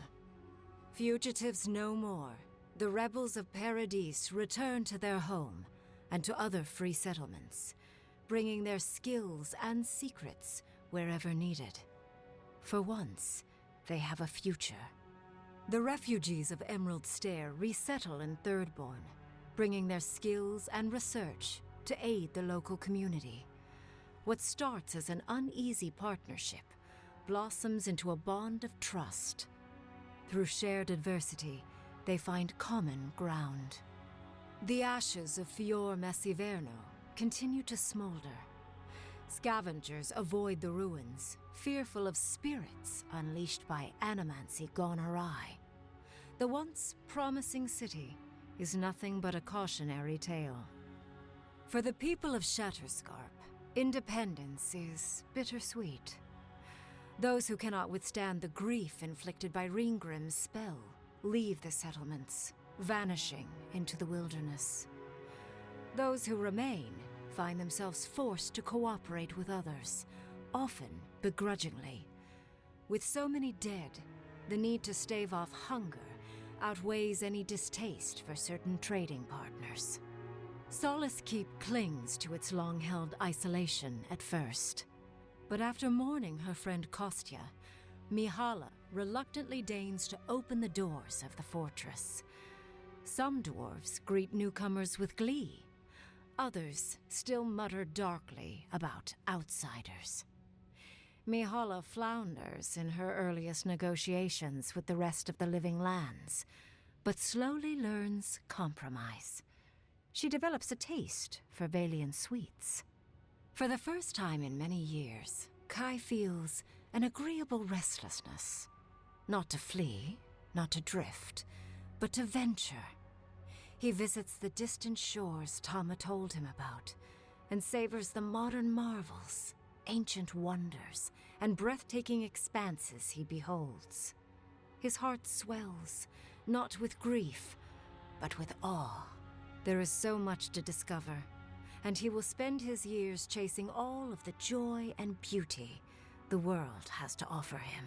Fugitives no more. The rebels of Paradise return to their home and to other free settlements, bringing their skills and secrets wherever needed. For once, they have a future. The refugees of Emerald Stair resettle in Thirdborn, bringing their skills and research to aid the local community. What starts as an uneasy partnership blossoms into a bond of trust. Through shared adversity, they find common ground. The ashes of Fior Messiverno continue to smolder. Scavengers avoid the ruins, fearful of spirits unleashed by animancy gone awry. The once promising city is nothing but a cautionary tale. For the people of Shatterscarp, independence is bittersweet. Those who cannot withstand the grief inflicted by Ringgrim's spell leave the settlements, vanishing into the wilderness. Those who remain find themselves forced to cooperate with others, often begrudgingly. With so many dead, the need to stave off hunger outweighs any distaste for certain trading partners. Solace Keep clings to its long-held isolation at first. But after mourning her friend Kostya, Mihala reluctantly deigns to open the doors of the fortress. Some dwarves greet newcomers with glee. Others still mutter darkly about outsiders. Mihala flounders in her earliest negotiations with the rest of the Living Lands, but slowly learns compromise. She develops a taste for Valian sweets. For the first time in many years, Kai feels an agreeable restlessness. Not to flee, not to drift, but to venture. He visits the distant shores Tama told him about, and savors the modern marvels, ancient wonders, and breathtaking expanses he beholds. His heart swells, not with grief, but with awe. There is so much to discover, and he will spend his years chasing all of the joy and beauty the world has to offer him.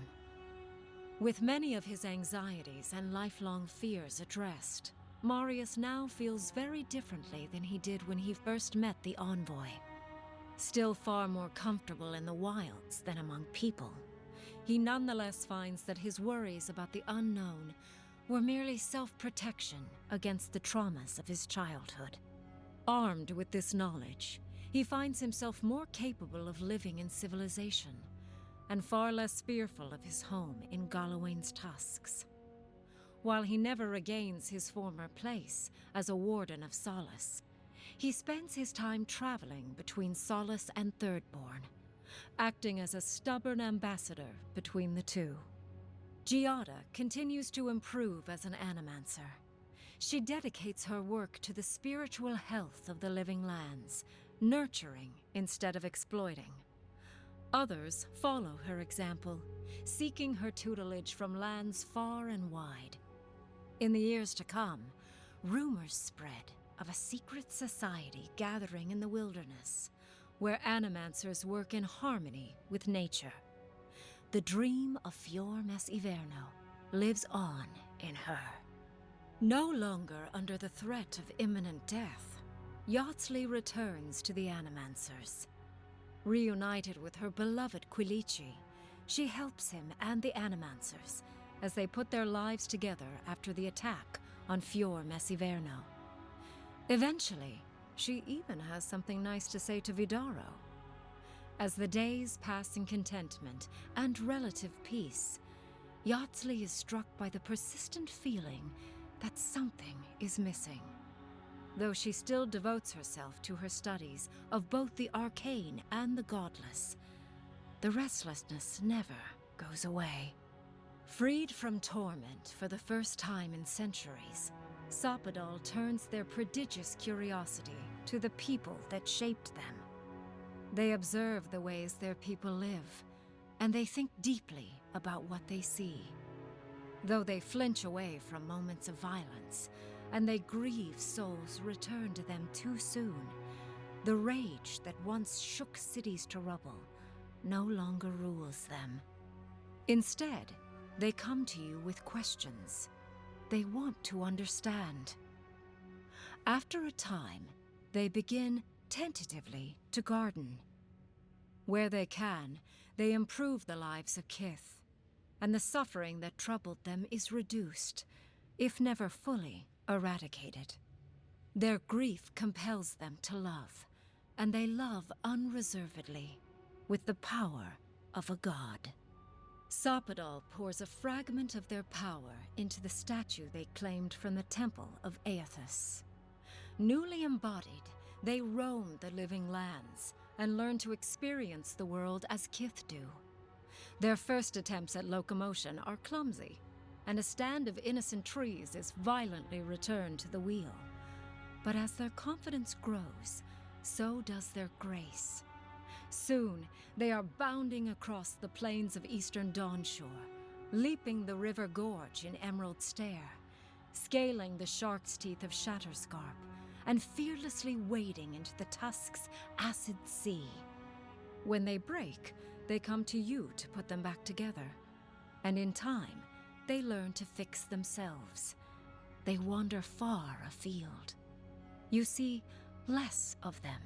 With many of his anxieties and lifelong fears addressed, Marius now feels very differently than he did when he first met the envoy. Still far more comfortable in the wilds than among people, he nonetheless finds that his worries about the unknown were merely self-protection against the traumas of his childhood. Armed with this knowledge, he finds himself more capable of living in civilization, and far less fearful of his home in Galawain's tusks. While he never regains his former place as a warden of Solace, he spends his time traveling between Solace and Thirdborn, acting as a stubborn ambassador between the two. Giada continues to improve as an animancer. She dedicates her work to the spiritual health of the living lands, nurturing instead of exploiting. Others follow her example, seeking her tutelage from lands far and wide. In the years to come, rumors spread of a secret society gathering in the wilderness, where animancers work in harmony with nature. The dream of Fior Mes Iverno lives on in her. No longer under the threat of imminent death, Yatsley returns to the Animancers. Reunited with her beloved Quilici, she helps him and the Animancers as they put their lives together after the attack on Fior Mes Iverno. Eventually, she even has something nice to say to Vidaro. As the days pass in contentment and relative peace, Yatsley is struck by the persistent feeling that something is missing. Though she still devotes herself to her studies of both the arcane and the godless, the restlessness never goes away. Freed from torment for the first time in centuries, Sapadal turns their prodigious curiosity to the people that shaped them. They observe the ways their people live, and they think deeply about what they see. Though they flinch away from moments of violence, and they grieve souls returned to them too soon, the rage that once shook cities to rubble no longer rules them. Instead, they come to you with questions. They want to understand. After a time, they begin, tentatively, to garden. Where they can, they improve the lives of Kith, and the suffering that troubled them is reduced, if never fully eradicated. Their grief compels them to love, and they love unreservedly, with the power of a god. Sapadal pours a fragment of their power into the statue they claimed from the temple of Aethys. Newly embodied, they roam the living lands and learn to experience the world as Kith do. Their first attempts at locomotion are clumsy, and a stand of innocent trees is violently returned to the wheel. But as their confidence grows, so does their grace. Soon, they are bounding across the plains of eastern Dawnshore, leaping the river gorge in Emerald Stair, scaling the shark's teeth of Shatterscarp, and fearlessly wading into the Tusk's acid sea. When they break, they come to you to put them back together, and in time, they learn to fix themselves. They wander far afield. You see less of them,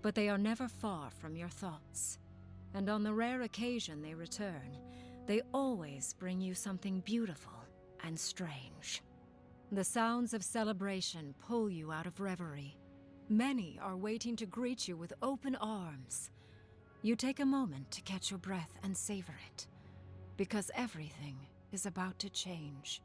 but they are never far from your thoughts. And on the rare occasion they return, they always bring you something beautiful and strange. The sounds of celebration pull you out of reverie. Many are waiting to greet you with open arms. You take a moment to catch your breath and savor it, because everything is about to change.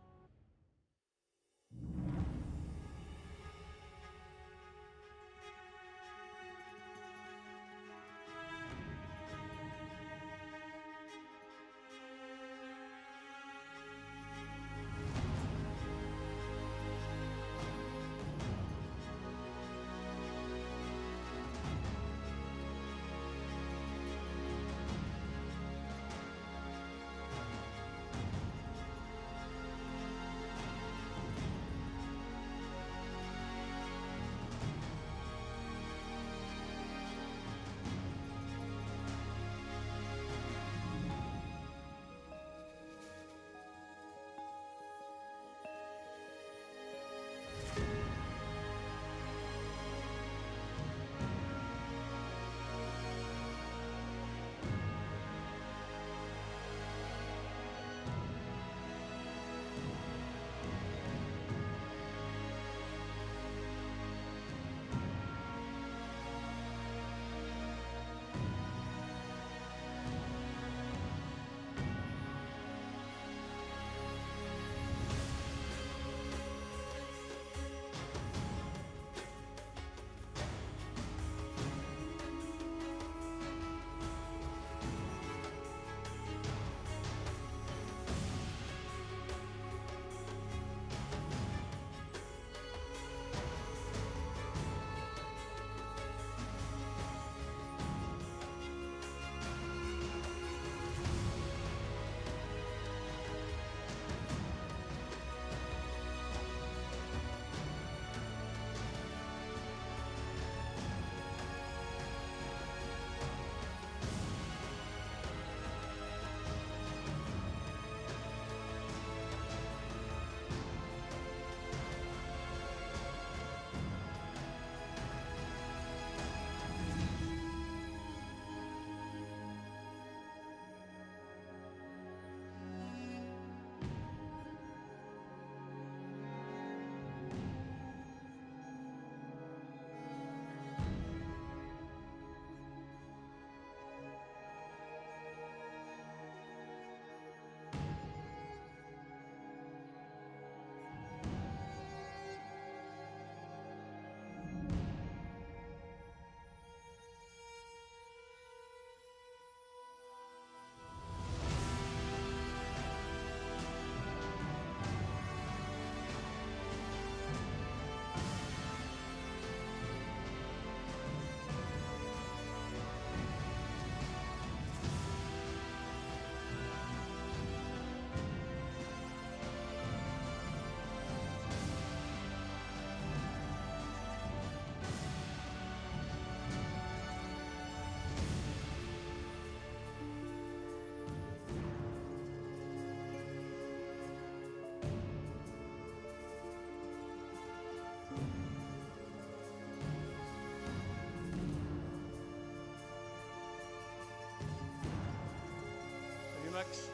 Max.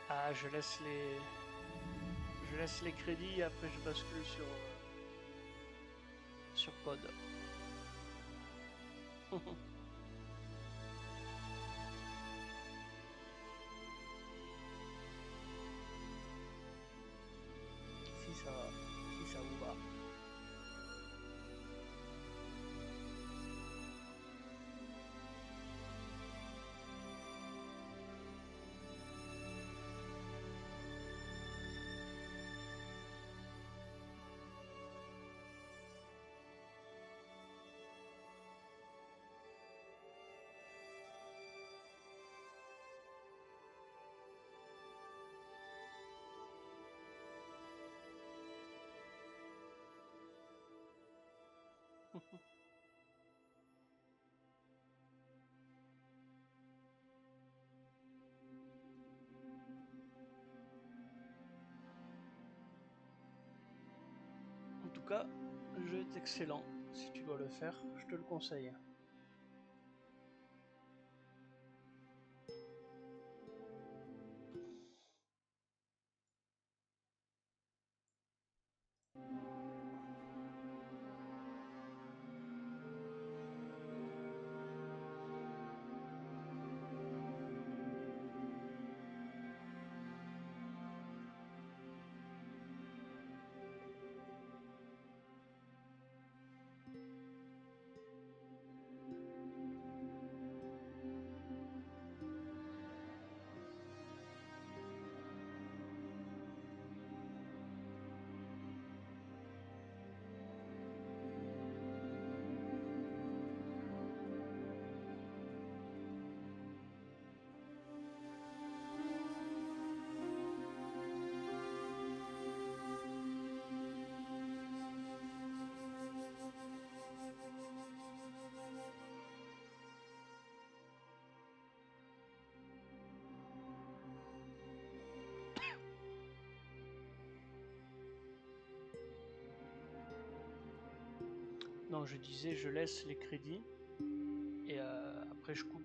Ah, je laisse les crédits et après je bascule sur code. Si ça vous va. En tout cas, le jeu est excellent. Si tu dois le faire, je te le conseille. Non, je disais, je laisse les crédits et après je coupe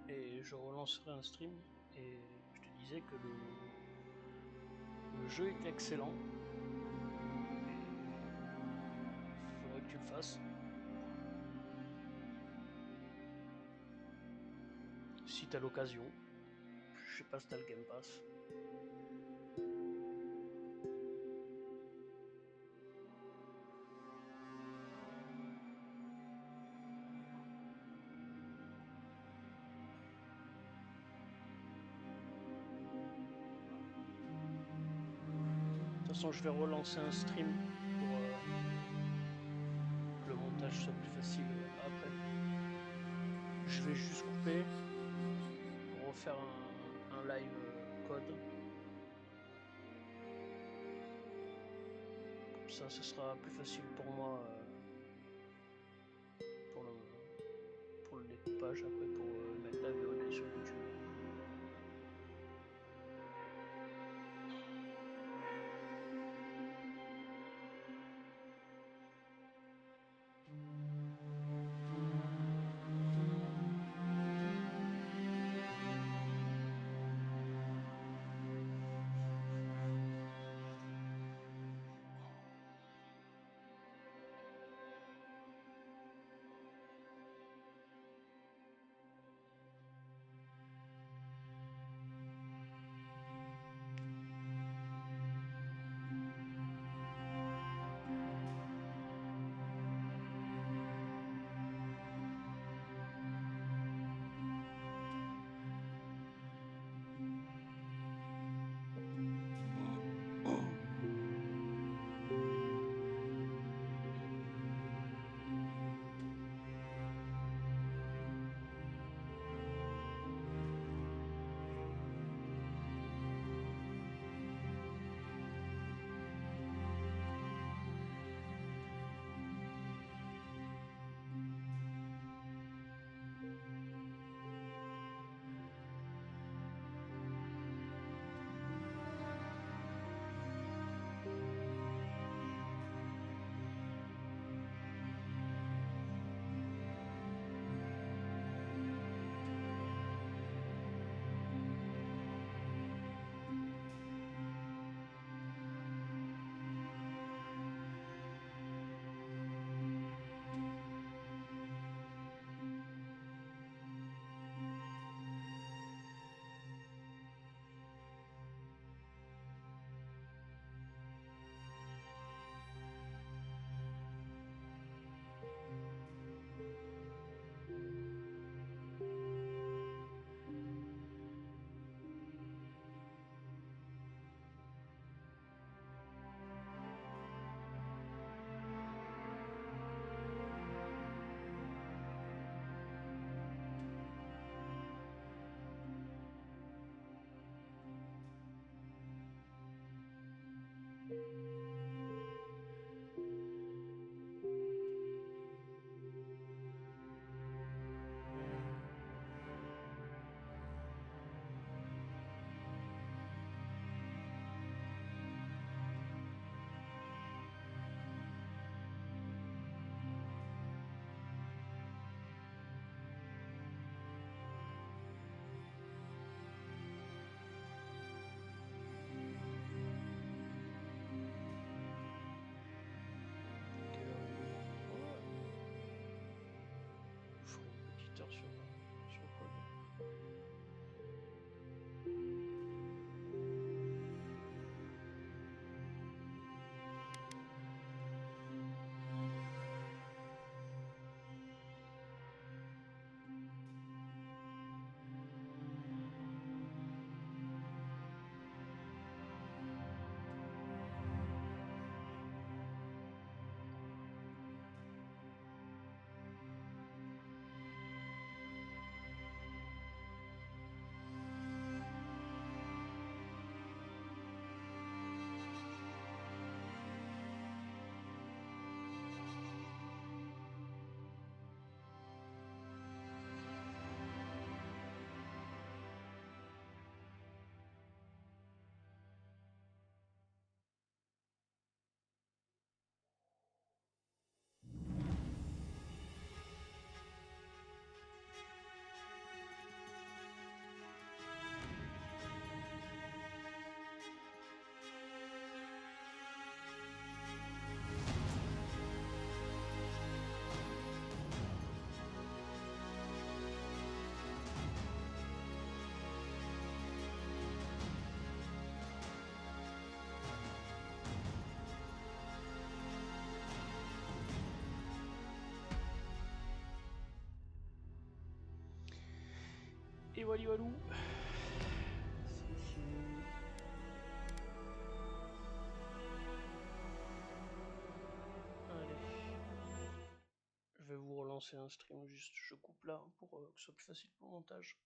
et je relancerai un stream. Et je te disais que le jeu est excellent. Il faudrait que tu le fasses. Si t'as l'occasion. Je sais pas si t'as le Game Pass. De toute façon, je vais relancer un stream pour que le montage soit plus facile après. Je vais juste couper pour refaire un live code. Comme ça, ce sera plus facile pour moi pour le découpage après pour mettre la VOD sur YouTube. wally walou. C'est fini. Allez. Je vais vous relancer un stream, juste je coupe là pour que ce soit plus facile pour le montage.